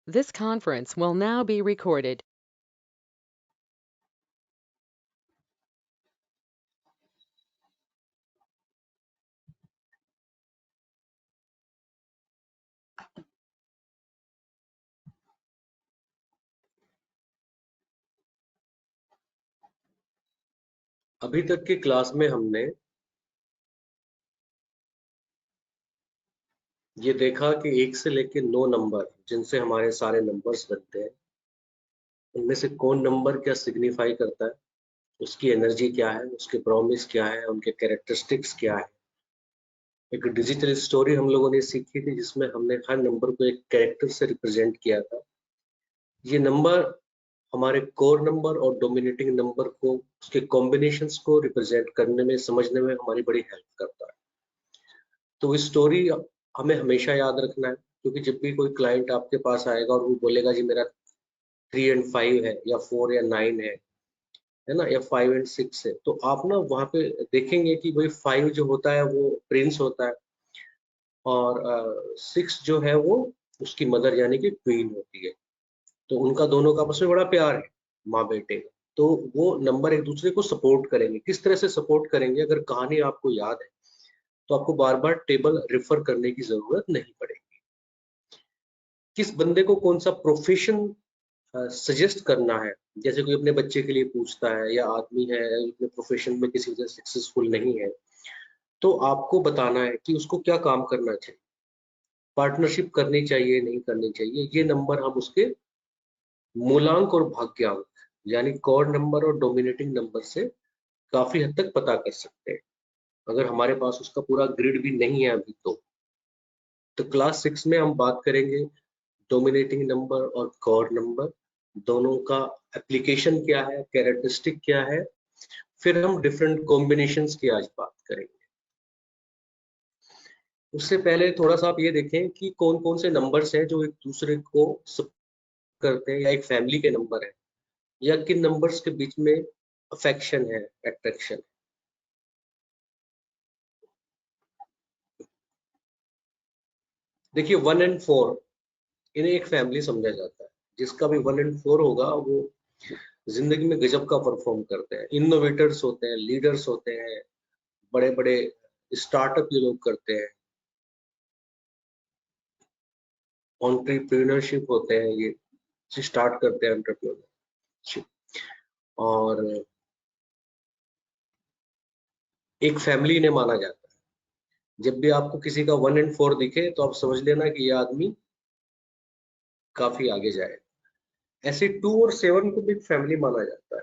This conference will now be recorded. अभी तक की क्लास में हमने ये देखा कि 1 से लेके 9 नंबर जिनसे हमारे सारे नंबर्स बनते हैं, उनमें से कौन नंबर क्या सिग्निफाई करता है, उसकी एनर्जी क्या है, उसके प्रॉमिस क्या है, उनके कैरेक्टरिस्टिक्स क्या है। एक डिजिटल स्टोरी हम लोगों ने सीखी थी जिसमें हमने हर नंबर को एक कैरेक्टर से रिप्रेजेंट किया था। ये नंबर हमारे कोर नंबर और डोमिनेटिंग नंबर को, उसके कॉम्बिनेशंस को रिप्रेजेंट करने में, समझने में हमारी बड़ी हेल्प करता है। तो इस स्टोरी हमें हमेशा याद रखना है, क्योंकि जब भी कोई क्लाइंट आपके पास आएगा और वो बोलेगा जी मेरा 3 एंड 5 है या 4 या 9 है ना, या 5 एंड 6 है, तो आप ना वहाँ पे देखेंगे कि भाई 5 जो होता है वो प्रिंस होता है, और 6 जो है वो उसकी मदर यानी कि क्वीन होती है। तो उनका दोनों का आपस में बड़ा प्यार है, माँ बेटे का। तो वो नंबर एक दूसरे को सपोर्ट करेंगे। किस तरह से सपोर्ट करेंगे, अगर कहानी आपको याद है तो आपको बार बार टेबल रेफर करने की जरूरत नहीं पड़ेगी। किस बंदे को कौन सा प्रोफेशन सजेस्ट करना है, जैसे कोई अपने बच्चे के लिए पूछता है, या आदमी है अपने प्रोफेशन में किसी वजह से सक्सेसफुल नहीं है, तो आपको बताना है कि उसको क्या काम करना चाहिए, पार्टनरशिप करनी चाहिए नहीं करनी चाहिए। ये नंबर हम उसके मूलांक और भाग्यांक यानी कोर नंबर और डोमिनेटिंग नंबर से काफी हद तक पता कर सकते हैं, अगर हमारे पास उसका पूरा ग्रिड भी नहीं है अभी तो क्लास 6 में हम बात करेंगे डोमिनेटिंग नंबर और कोर नंबर दोनों का एप्लीकेशन क्या है, कैरेक्टरिस्टिक क्या है। फिर हम डिफरेंट कॉम्बिनेशंस की आज बात करेंगे। उससे पहले थोड़ा सा आप ये देखें कि कौन कौन से नंबर्स हैं जो एक दूसरे को करते हैं, या एक फैमिली के नंबर है, या किन नंबर्स के बीच में अफेक्शन है, अट्रैक्शन। देखिए 1 एंड 4 इन्हें एक फैमिली समझा जाता है। जिसका भी 1 एंड 4 होगा वो जिंदगी में गजब का परफॉर्म करते हैं, इनोवेटर्स होते हैं, लीडर्स होते हैं, बड़े बड़े स्टार्टअप ये लोग करते हैं, एंटरप्रेन्योरशिप होते हैं, ये स्टार्ट करते हैं एंटरप्रेन्योरशिप। और एक फैमिली इन्हें माना जाता है। जब भी आपको किसी का 1 एंड 4 दिखे तो आप समझ लेना कि ये आदमी काफी आगे जाए। ऐसे 2 और 7 को भी फैमिली माना जाता है।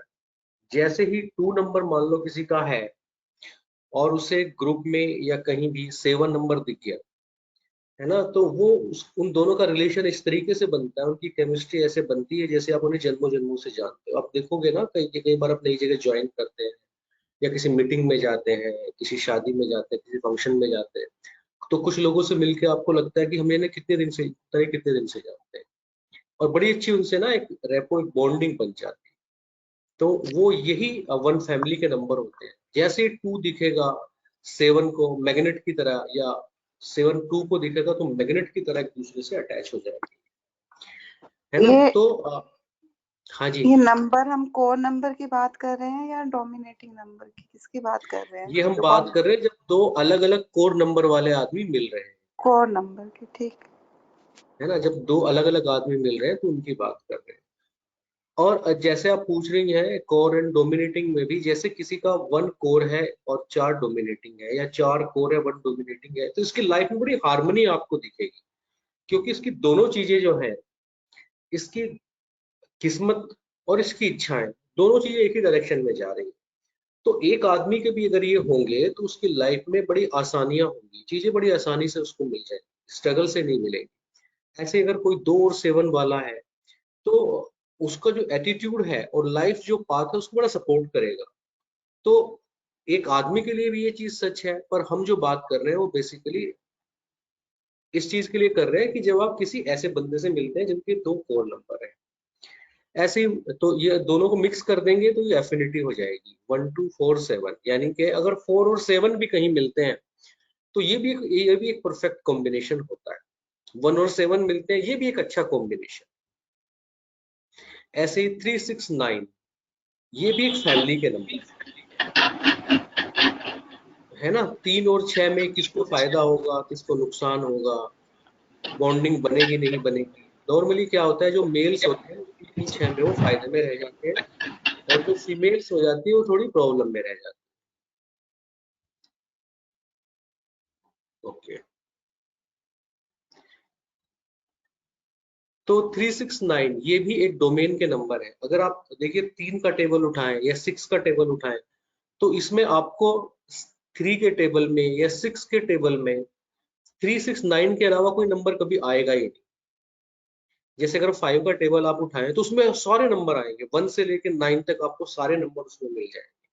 जैसे ही 2 नंबर मान लो किसी का है और उसे ग्रुप में या कहीं भी 7 नंबर दिख गया, है ना, तो वो उन दोनों का रिलेशन इस तरीके से बनता है, उनकी केमिस्ट्री ऐसे बनती है जैसे आप उन्हें जन्मों जन्मों से जानते हो। आप देखोगे ना, कई बार आप नई जगह ज्वाइन करते हैं, या किसी मीटिंग में जाते हैं, किसी शादी में जाते हैं, किसी फंक्शन में जाते हैं, तो कुछ लोगों से मिलके आपको लगता है कि हम इन्हें कितने दिन से जानते हैं, और बड़ी अच्छी उनसे ना एक रेपो, एक बॉन्डिंग बन जाती है। तो वो यही वन फैमिली के नंबर होते हैं। जैसे 2 दिखेगा 7 को मैग्नेट की तरह, या 7 2 को दिखेगा तो मैग्नेट की तरह एक दूसरे से अटैच हो जाएंगे, है ना। ये तो हाँ जी, ये नंबर हम कोर नंबर की बात कर रहे हैं या डोमिनेटिंग नंबर की, किसकी बात कर रहे हैं? ये हम जो बात कर रहे हैं जब 2 अलग अलग कोर नंबर वाले आदमी मिल रहे हैं, कोर नंबर की, ठीक। है ना। जब 2 अलग अलग आदमी मिल रहे हैं तो उनकी बात कर रहे हैं। और जैसे आप पूछ रही हैं कोर एंड डोमिनेटिंग में भी, जैसे किसी का 1 कोर है और 4 डोमिनेटिंग है, या 4 कोर है 1 डोमिनेटिंग है, तो इसकी लाइफ में बड़ी हार्मनी आपको दिखेगी, क्योंकि इसकी दोनों चीजें जो है, इसकी किस्मत और इसकी इच्छाएं, दोनों चीजें एक ही डायरेक्शन में जा रही हैं। तो एक आदमी के भी अगर ये होंगे तो उसकी लाइफ में बड़ी आसानियां होंगी, चीजें बड़ी आसानी से उसको मिल जाएंगी, स्ट्रगल से नहीं मिलेंगी। ऐसे अगर कोई 2 और 7 वाला है तो उसका जो एटीट्यूड है और लाइफ जो पाथ है उसको बड़ा सपोर्ट करेगा। तो एक आदमी के लिए भी ये चीज सच है, पर हम जो बात कर रहे हैं वो बेसिकली इस चीज के लिए कर रहे हैं कि जब आप किसी ऐसे बंदे से मिलते हैं जिनके 2 कोर नंबर है, ऐसे ही तो ये दोनों को मिक्स कर देंगे तो ये एफिनिटी हो जाएगी 1 2 4 7। यानी कि अगर 4 और 7 भी कहीं मिलते हैं तो ये भी एक परफेक्ट कॉम्बिनेशन होता है। 1 और 7 मिलते हैं, ये भी एक अच्छा कॉम्बिनेशन। ऐसे ही 369 ये भी एक फैमिली के नंबर है ना। 3 और 6 में किसको फायदा होगा, किसको नुकसान होगा, बॉन्डिंग बनेगी नहीं बनेगी। नॉर्मली क्या होता है, जो मेल्स होते हैं 3 और 6 में वो फायदे में रह जाते हैं, और जो फीमेल्स हो जाती है वो थोड़ी प्रॉब्लम में रह जाती है। ओके, तो 369 ये भी एक डोमेन के नंबर है। अगर आप देखिए 3 का टेबल उठाएं या 6 का टेबल उठाएं, तो इसमें आपको 3 के टेबल में या 6 के टेबल में 369 के अलावा कोई नंबर कभी आएगा ही नहीं। जैसे अगर 5 का टेबल आप उठाएं तो उसमें सारे नंबर आएंगे, 1 से लेकर 9 तक आपको सारे नंबर उसमें मिल जाएंगे।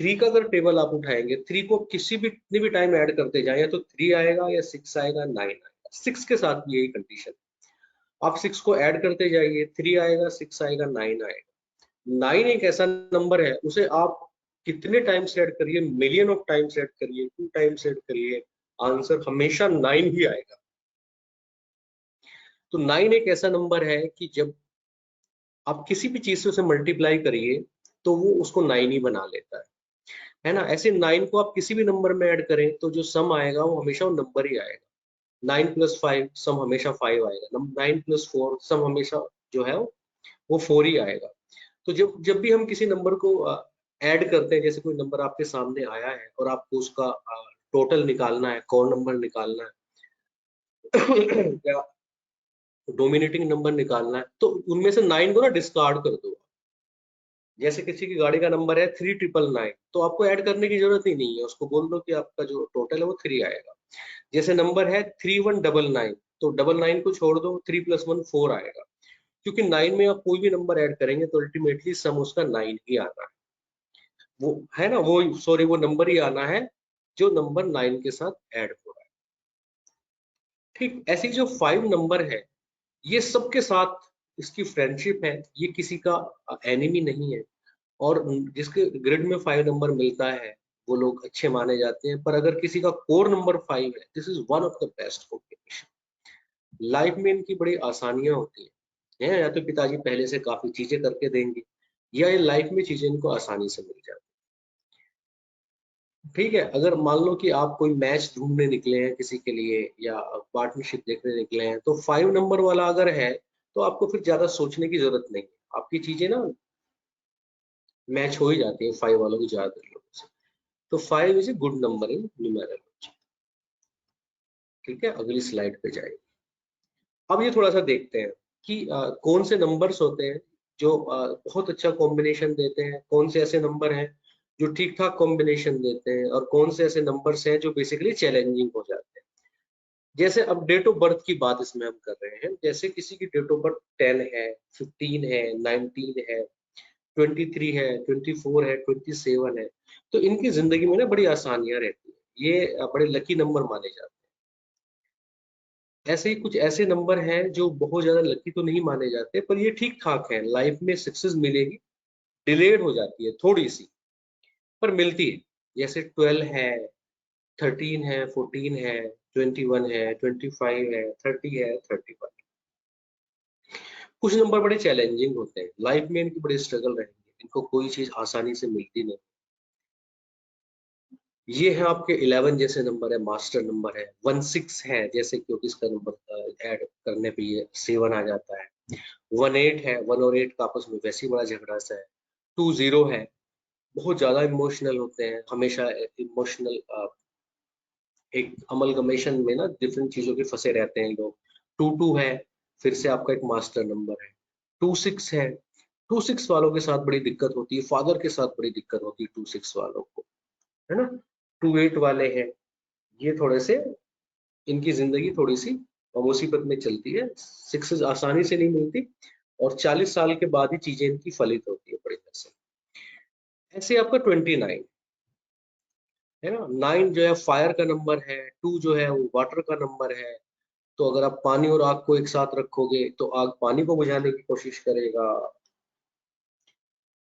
3 का अगर टेबल आप उठाएंगे, 3 को कितनी भी टाइम ऐड करते जाए, या तो 3 आएगा या 6 आएगा, 9 आएगा। 6 के साथ भी यही कंडीशन, आप 6 को ऐड करते जाइए, 3 आएगा, 6 आएगा, 9 आएगा। 9 एक ऐसा नंबर है, उसे आप कितने टाइम्स ऐड करिए, मिलियन ऑफ टाइम्स ऐड करिए, 2 टाइम्स ऐड करिए, आंसर हमेशा 9 ही आएगा। तो 9 एक ऐसा नंबर है कि जब आप किसी भी चीज से उसे मल्टीप्लाई करिए तो वो उसको 9 ही बना लेता है ना। ऐसे 9 को आप किसी भी नंबर में ऐड करें तो जो सम आएगा वो हमेशा वो नंबर ही आएगा। 9 + 5 सम हमेशा 5 आएगा, 9 + 4 सम हमेशा जो है वो 4 ही आएगा। तो जब जब भी हम किसी नंबर को ऐड करते हैं, जैसे कोई नंबर आपके सामने आया है और आपको उसका टोटल निकालना है, कॉमन नंबर निकालना है या डोमिनेटिंग नंबर निकालना है, तो उनमें से 9 को ना डिस्कार्ड कर दो। जैसे किसी की गाड़ी का नंबर है 3999, तो आपको ऐड करने की जरूरत ही नहीं है, उसको बोल दो कि आपका जो टोटल है वो 3 आएगा। जैसे नंबर है 3199, तो 99 को छोड़ दो, 3 + 1 4 आएगा। क्योंकि 9 में आप कोई भी नंबर ऐड करेंगे तो अल्टीमेटली सम उसका 9 ही आना है, वो है ना, वो सॉरी वो नंबर ही आना है जो नंबर 9 के साथ ऐड हो रहा है। ठीक ऐसी जो 5 नंबर है, ये सबके साथ इसकी फ्रेंडशिप है, ये किसी का एनिमी नहीं है। और जिसके ग्रिड में 5 नंबर मिलता है वो लोग अच्छे माने जाते हैं। पर अगर किसी का कोर नंबर 5 है, this is one of the best combination. Life में इनकी बड़ी आसानियां होती हैं, या तो पिताजी पहले से काफी चीजें करके देंगे, या ये लाइफ में चीजें इनको आसानी से मिल जाती। ठीक है, अगर मान लो कि आप कोई मैच ढूंढने निकले हैं किसी के लिए, या पार्टनरशिप देखने निकले हैं, तो 5 नंबर वाला अगर है तो आपको फिर ज्यादा सोचने की जरूरत नहीं, आपकी चीजें ना मैच हो ही जाती है 5 वालों की ज्यादातर लोगों से। तो 5 is a good number in numerology. ठीक है, अगली स्लाइड पे जाइए। अब ये थोड़ा सा देखते हैं कि कौन से नंबर्स होते हैं जो बहुत अच्छा कॉम्बिनेशन देते हैं, कौन से ऐसे नंबर हैं जो ठीक ठाक कॉम्बिनेशन देते हैं, और कौन से ऐसे नंबर्स हैं जो बेसिकली चैलेंजिंग हो जाते हैं। जैसे अब डेट ऑफ बर्थ की बात इसमें हम कर रहे हैं। जैसे किसी की डेट ऑफ बर्थ 10 है, 15 है, 19 है, 23 है, 24 है, 27 है, तो इनकी जिंदगी में ना बड़ी आसानियां रहती है, ये बड़े लकी नंबर माने जाते हैं। ऐसे ही कुछ ऐसे नंबर हैं जो बहुत ज्यादा लकी तो नहीं माने जाते, पर ये ठीक ठाक है, लाइफ में सक्सेस मिलेगी, डिलेड हो जाती है थोड़ी सी, पर मिलती है। जैसे 12 है, 13 है, 14 है, 21 है, 25 है, 30 है, 31। कुछ नंबर बड़े चैलेंजिंग होते हैं, लाइफ में इनकी बड़ी स्ट्रगल रहेंगे, इनको कोई चीज आसानी से मिलती नहीं। ये है आपके 11 जैसे नंबर है, मास्टर नंबर है। 16 है, जैसे क्योंकि इसका नंबर ऐड करने पे ये 7 आ जाता है। 18 है, 1 और 8 का आपस में वैसे ही बड़ा झगड़ा सा है। 20 है, बहुत ज्यादा इमोशनल होते हैं, हमेशा इमोशनल एक अमलगमेशन में ना डिफरेंट चीजों के फंसे रहते हैं लोग। 22 है, फिर से आपका एक मास्टर नंबर है। 26 है, 26 वालों के साथ बड़ी दिक्कत होती है, फादर के साथ बड़ी दिक्कत होती है 26 वालों को, है ना। 28 वाले हैं, ये थोड़े से इनकी जिंदगी थोड़ी सी मुसीबत में चलती है, सक्सेस आसानी से नहीं मिलती, और 40 साल के बाद ही चीजें इनकी फलित होती है बड़ी तरह से। ऐसे आपका 29 है ना। 9 जो है फायर का नंबर है, 2 जो है वो वाटर का नंबर है। तो अगर आप पानी और आग को एक साथ रखोगे तो आग पानी को बुझाने की कोशिश करेगा,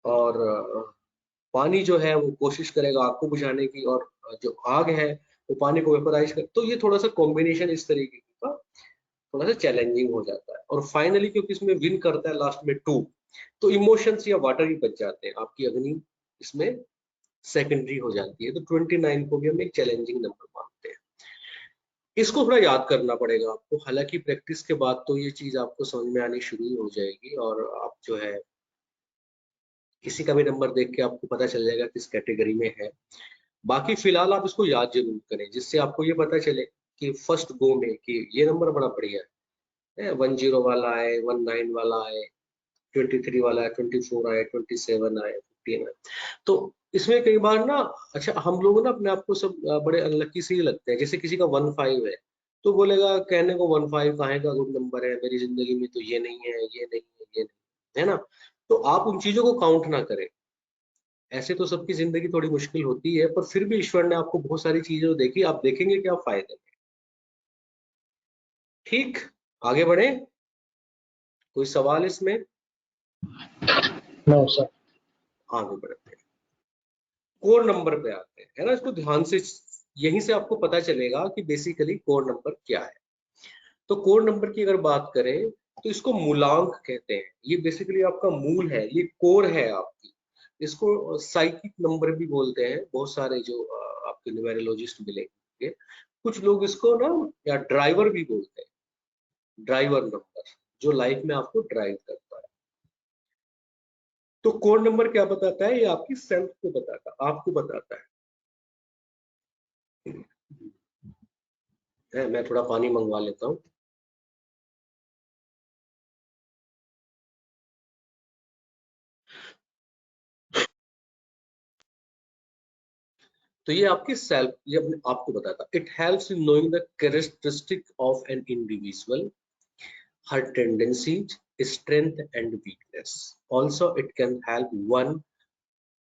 और पानी जो है वो कोशिश करेगा आग को बुझाने की, और जो आग है वो पानी को वेपराइज कर। तो ये थोड़ा सा कॉम्बिनेशन इस तरीके का थोड़ा सा चैलेंजिंग हो जाता है। और फाइनली क्योंकि इसमें विन करता है लास्ट में 2, तो इमोशंस या वाटर ही बच जाते हैं, आपकी अग्नि इसमें सेकेंडरी हो जाती है। तो 29 को भी हम एक चैलेंजिंग नंबर मानते हैं। इसको थोड़ा याद करना पड़ेगा आपको, हालांकि प्रैक्टिस के बाद तो ये चीज आपको समझ में आनी शुरू हो जाएगी और आप जो है किसी का भी नंबर देख के आपको पता चल जाएगा किस कैटेगरी में है। बाकी फिलहाल आप इसको याद जरूर करें, जिससे आपको ये पता चले कि फर्स्ट गो में कि ये नंबर बड़ा बढ़िया है, 10 वाला है, 19 वाला है, 23 वाला है, 24 आए, 27 आए, 15 आए। तो इसमें कई बार ना, अच्छा हम लोग ना अपने आप को सब बड़े अनलकी से ही लगते हैं। जैसे किसी का 15 है तो बोलेगा कहने को 15 कहाँ का गुड नंबर है, मेरी जिंदगी में तो ये नहीं है, ये नहीं है, ये नहीं है ना। तो आप उन चीजों को काउंट ना करें। ऐसे तो सबकी जिंदगी थोड़ी मुश्किल होती है, पर फिर भी ईश्वर ने आपको बहुत सारी चीजें देखी, आप देखेंगे क्या फायदे में। ठीक, आगे बढ़े, कोई सवाल इसमें? No sir. आगे बढ़ते हैं, कोर नंबर पे आते हैं, है ना। इसको ध्यान से, यहीं से आपको पता चलेगा कि बेसिकली कोर नंबर क्या है। तो कोर नंबर की अगर बात करें तो इसको मूलांक कहते हैं। ये बेसिकली आपका मूल है, ये कोर है आपकी। इसको साइकिक नंबर भी बोलते हैं, बहुत सारे जो आपके न्यूमेरोलॉजिस्ट मिलेंगे। कुछ लोग इसको ना या ड्राइवर भी बोलते हैं, ड्राइवर नंबर, जो लाइफ में आपको ड्राइव करता है। तो कोर नंबर क्या बताता है? ये आपकी सेल्फ को बताता है, आपको बताता है। मैं थोड़ा पानी मंगवा लेता हूँ। तो ये आपकी सेल्फ, ये अपने आपको बताता है। It helps in knowing the characteristic of an individual, her tendencies, strength and weakness. Also, it can help one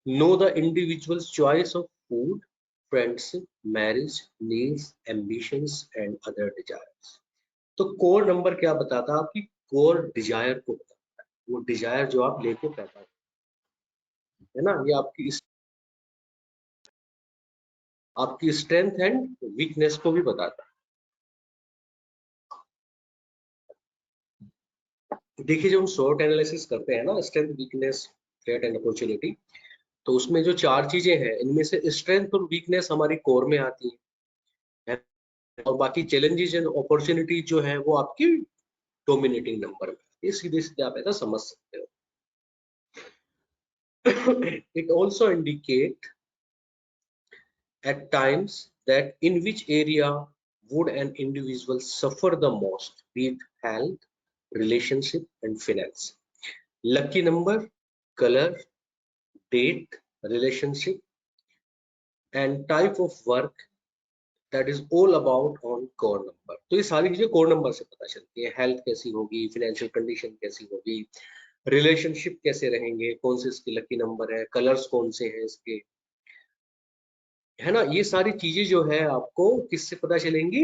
know the individual's choice of food, friendship, marriage, needs, ambitions and other desires. तो core number क्या बताता है? आपकी core Dzire को बताता है, वो Dzire जो आप लेके पैदा है ना। ये आपकी स्ट्रेंथ एंड वीकनेस को भी बताता है। देखिए जब हम शॉर्ट एनालिसिस करते हैं ना, strength, weakness, threat and opportunity, तो उसमें जो 4 चीजें हैं, इनमें से स्ट्रेंथ और वीकनेस हमारी कोर में आती है, और बाकी चैलेंजेस एंड अपॉर्चुनिटी जो है वो आपकी डोमिनेटिंग नंबर में। ये सीधे सीधे आप ऐसा समझ सकते हो। It also indicate at times that in which area would an individual suffer the most with health, relationship and finance. Lucky number, color, date, relationship and type of work, that is all about on core number. तो ये सारी चीजें core number से पता चलती है। Health कैसी होगी, फाइनेंशियल कंडीशन कैसी होगी, रिलेशनशिप कैसे रहेंगे, कौन से इसके लकी नंबर है, कलर्स कौन से हैं इसके, है ना। ये सारी चीजें जो है आपको किससे पता चलेंगी?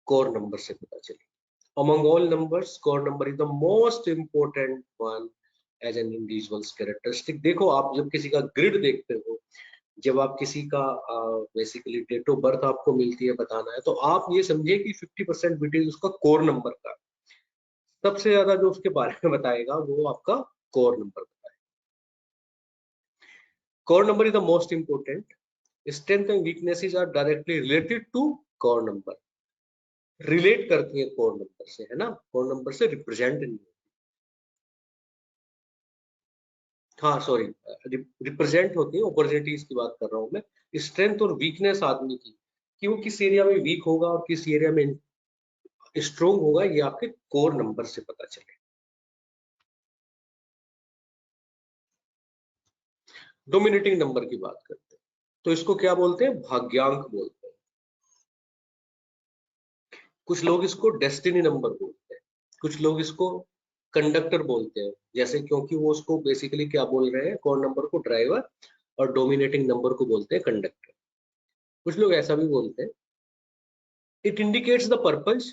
कोर नंबर से पता चलेगी। Among all numbers, core number is the most important one as an individual's characteristic. देखो आप जब किसी का ग्रिड देखते हो, जब आप किसी का बेसिकली डेट ऑफ बर्थ आपको मिलती है, बताना है, तो आप ये समझिए कि 50% वेटेज उसका कोर नंबर का, सबसे ज्यादा जो उसके बारे में बताएगा वो आपका कोर नंबर बताएगा। Core number is the most important. Strength and weaknesses are directly related to core number, relate करती है कोर नंबर से, है ना। कोर नंबर से रिप्रेजेंट नहीं, हाँ सॉरी, रिप्रेजेंट होती है, अपॉर्चुनिटीज की बात कर रहा हूं मैं। स्ट्रेंथ और वीकनेस आदमी की, कि वो किस एरिया में वीक होगा और किस एरिया में स्ट्रोंग होगा, ये आपके कोर नंबर से पता चले। डोमिनेटिंग नंबर की बात करते हैं तो इसको क्या बोलते हैं? भाग्यांक बोलते हैं। कुछ लोग इसको डेस्टिनी नंबर बोलते हैं, कुछ लोग इसको कंडक्टर बोलते हैं, जैसे क्योंकि वो उसको बेसिकली क्या बोल रहे हैं, कोर नंबर को ड्राइवर और डोमिनेटिंग नंबर को बोलते हैं कंडक्टर। कुछ लोग ऐसा भी बोलते हैं। It indicates the purpose,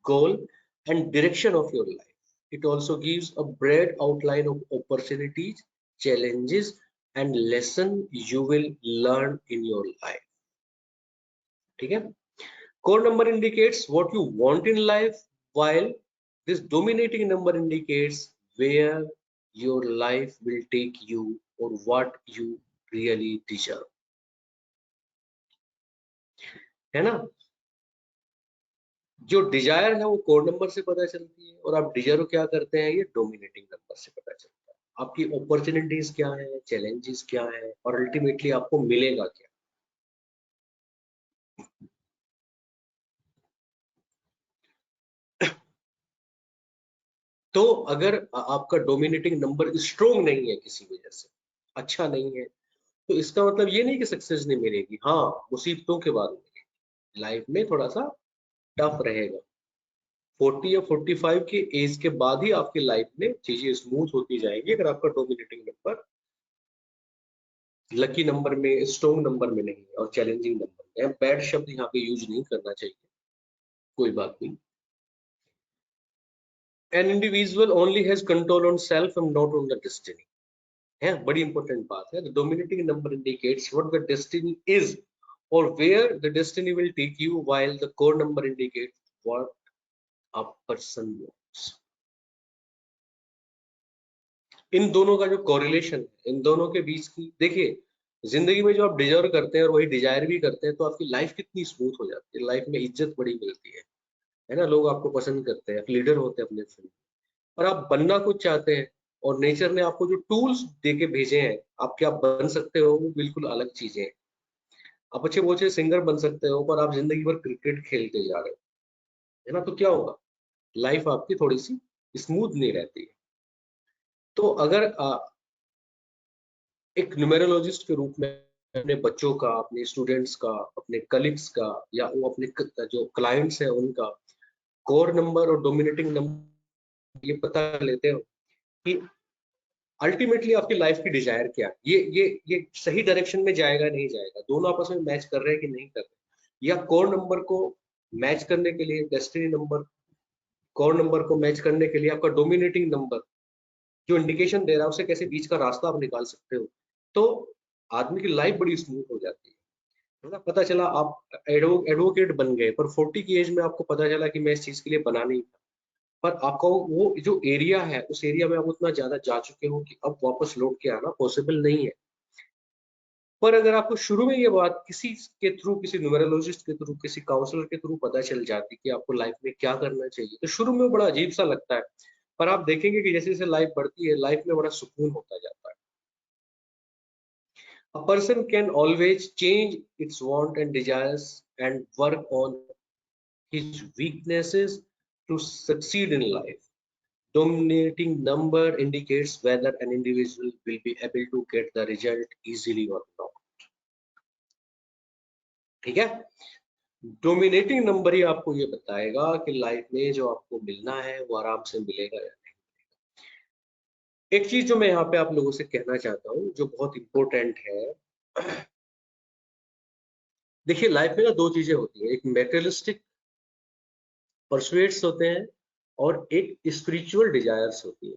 goal, and direction of your life. It also gives a broad outline of opportunities, challenges, and lessons you will learn in your life. ठीक है? Core number indicates what you want in life, while This dominating number indicates where your life will take you or what you really deserve, है ना। जो Dzire है वो code number से पता चलती है, और आप डिजायर क्या करते हैं, ये डोमिनेटिंग नंबर से पता चलता है। आपकी अपॉर्चुनिटीज क्या है, चैलेंजेस क्या है, और अल्टीमेटली आपको मिलेगा क्या। तो अगर आपका डोमिनेटिंग नंबर स्ट्रोंग नहीं है, किसी वजह से अच्छा नहीं है, तो इसका मतलब ये नहीं कि सक्सेस नहीं मिलेगी। हाँ, मुसीबतों के बाद मिलेगी, लाइफ में थोड़ा सा टफ रहेगा। 40 या 45 की एज के बाद ही आपकी लाइफ में चीजें स्मूथ होती जाएंगी, अगर आपका डोमिनेटिंग नंबर लकी नंबर में, स्ट्रोंग नंबर में नहीं है और चैलेंजिंग नंबर में। बैड शब्द यहाँ पे यूज नहीं करना चाहिए, कोई बात नहीं। An individual only has control on self and not on the destiny, है बड़ी इंपॉर्टेंट बात है। The dominating number indicates what the destiny is or where the destiny will take you, while the core number indicates what a person wants. इन दोनों का जो correlation है, इन दोनों के बीच की, देखिए जिंदगी में जो आप डिजर्व करते हैं और वही डिजायर भी करते हैं, तो आपकी लाइफ कितनी स्मूथ हो जाती है, लाइफ में इज्जत बड़ी मिलती है ना। लोग आपको पसंद करते हैं, लीडर होते हैं अपने फील्ड, और आप बनना कुछ चाहते हैं और नेचर ने आपको जो टूल्स देके भेजे हैं, आप क्या बन सकते हो, वो बिल्कुल अलग चीजें हैं। आप अच्छे बहुत सिंगर बन सकते हो, पर आप जिंदगी भर क्रिकेट खेलते जा रहे हो, है ना, तो क्या होगा, लाइफ आपकी थोड़ी सी स्मूथ नहीं रहती है। तो अगर एक न्यूमेरोलॉजिस्ट के रूप में अपने बच्चों का, अपने स्टूडेंट्स का, अपने कलीग्स का, या वो अपने जो क्लाइंट्स हैं उनका कोर नंबर और डोमिनेटिंग नंबर ये पता लेते हो कि अल्टीमेटली आपकी लाइफ की डिजायर क्या है, ये सही डायरेक्शन में जाएगा नहीं जाएगा, दोनों आपस में मैच कर रहे हैं कि नहीं कर रहे, या कोर नंबर को मैच करने के लिए डेस्टिनी नंबर, कोर नंबर को मैच करने के लिए आपका डोमिनेटिंग नंबर जो इंडिकेशन दे रहा है, उससे कैसे बीच का रास्ता आप निकाल सकते हो। तो आदमी की लाइफ बड़ी स्मूथ हो जाती है ना। पता चला आप एडवोकेट बन गए, पर 40 की एज में आपको पता चला कि मैं इस चीज के लिए बना नहीं था, पर आपका वो जो एरिया है, उस एरिया में आप उतना ज्यादा जा चुके हो कि अब वापस लौट के आना पॉसिबल नहीं है। पर अगर आपको शुरू में ये बात किसी के थ्रू, किसी न्यूमेरोलॉजिस्ट के थ्रू, किसी काउंसलर के थ्रू पता चल जाती कि आपको लाइफ में क्या करना चाहिए, तो शुरू में बड़ा अजीब सा लगता है, पर आप देखेंगे कि जैसे जैसे लाइफ बढ़ती है, लाइफ में बड़ा सुकून होता जाता है। A person can always change its want and desires and work on his weaknesses to succeed in life. Dominating number indicates whether an individual will be able to get the result easily or not. ठीक है, dominating number ही आपको ये बताएगा कि life में जो आपको मिलना है वो आराम से मिलेगा या नहीं। एक चीज जो मैं यहाँ पे आप लोगों से कहना चाहता हूँ, जो बहुत इंपॉर्टेंट है, देखिए लाइफ में ना दो चीजें होती है, एक मेटेरियलिस्टिक परसुएट्स होते हैं और एक स्पिरिचुअल डिजायर्स होती है।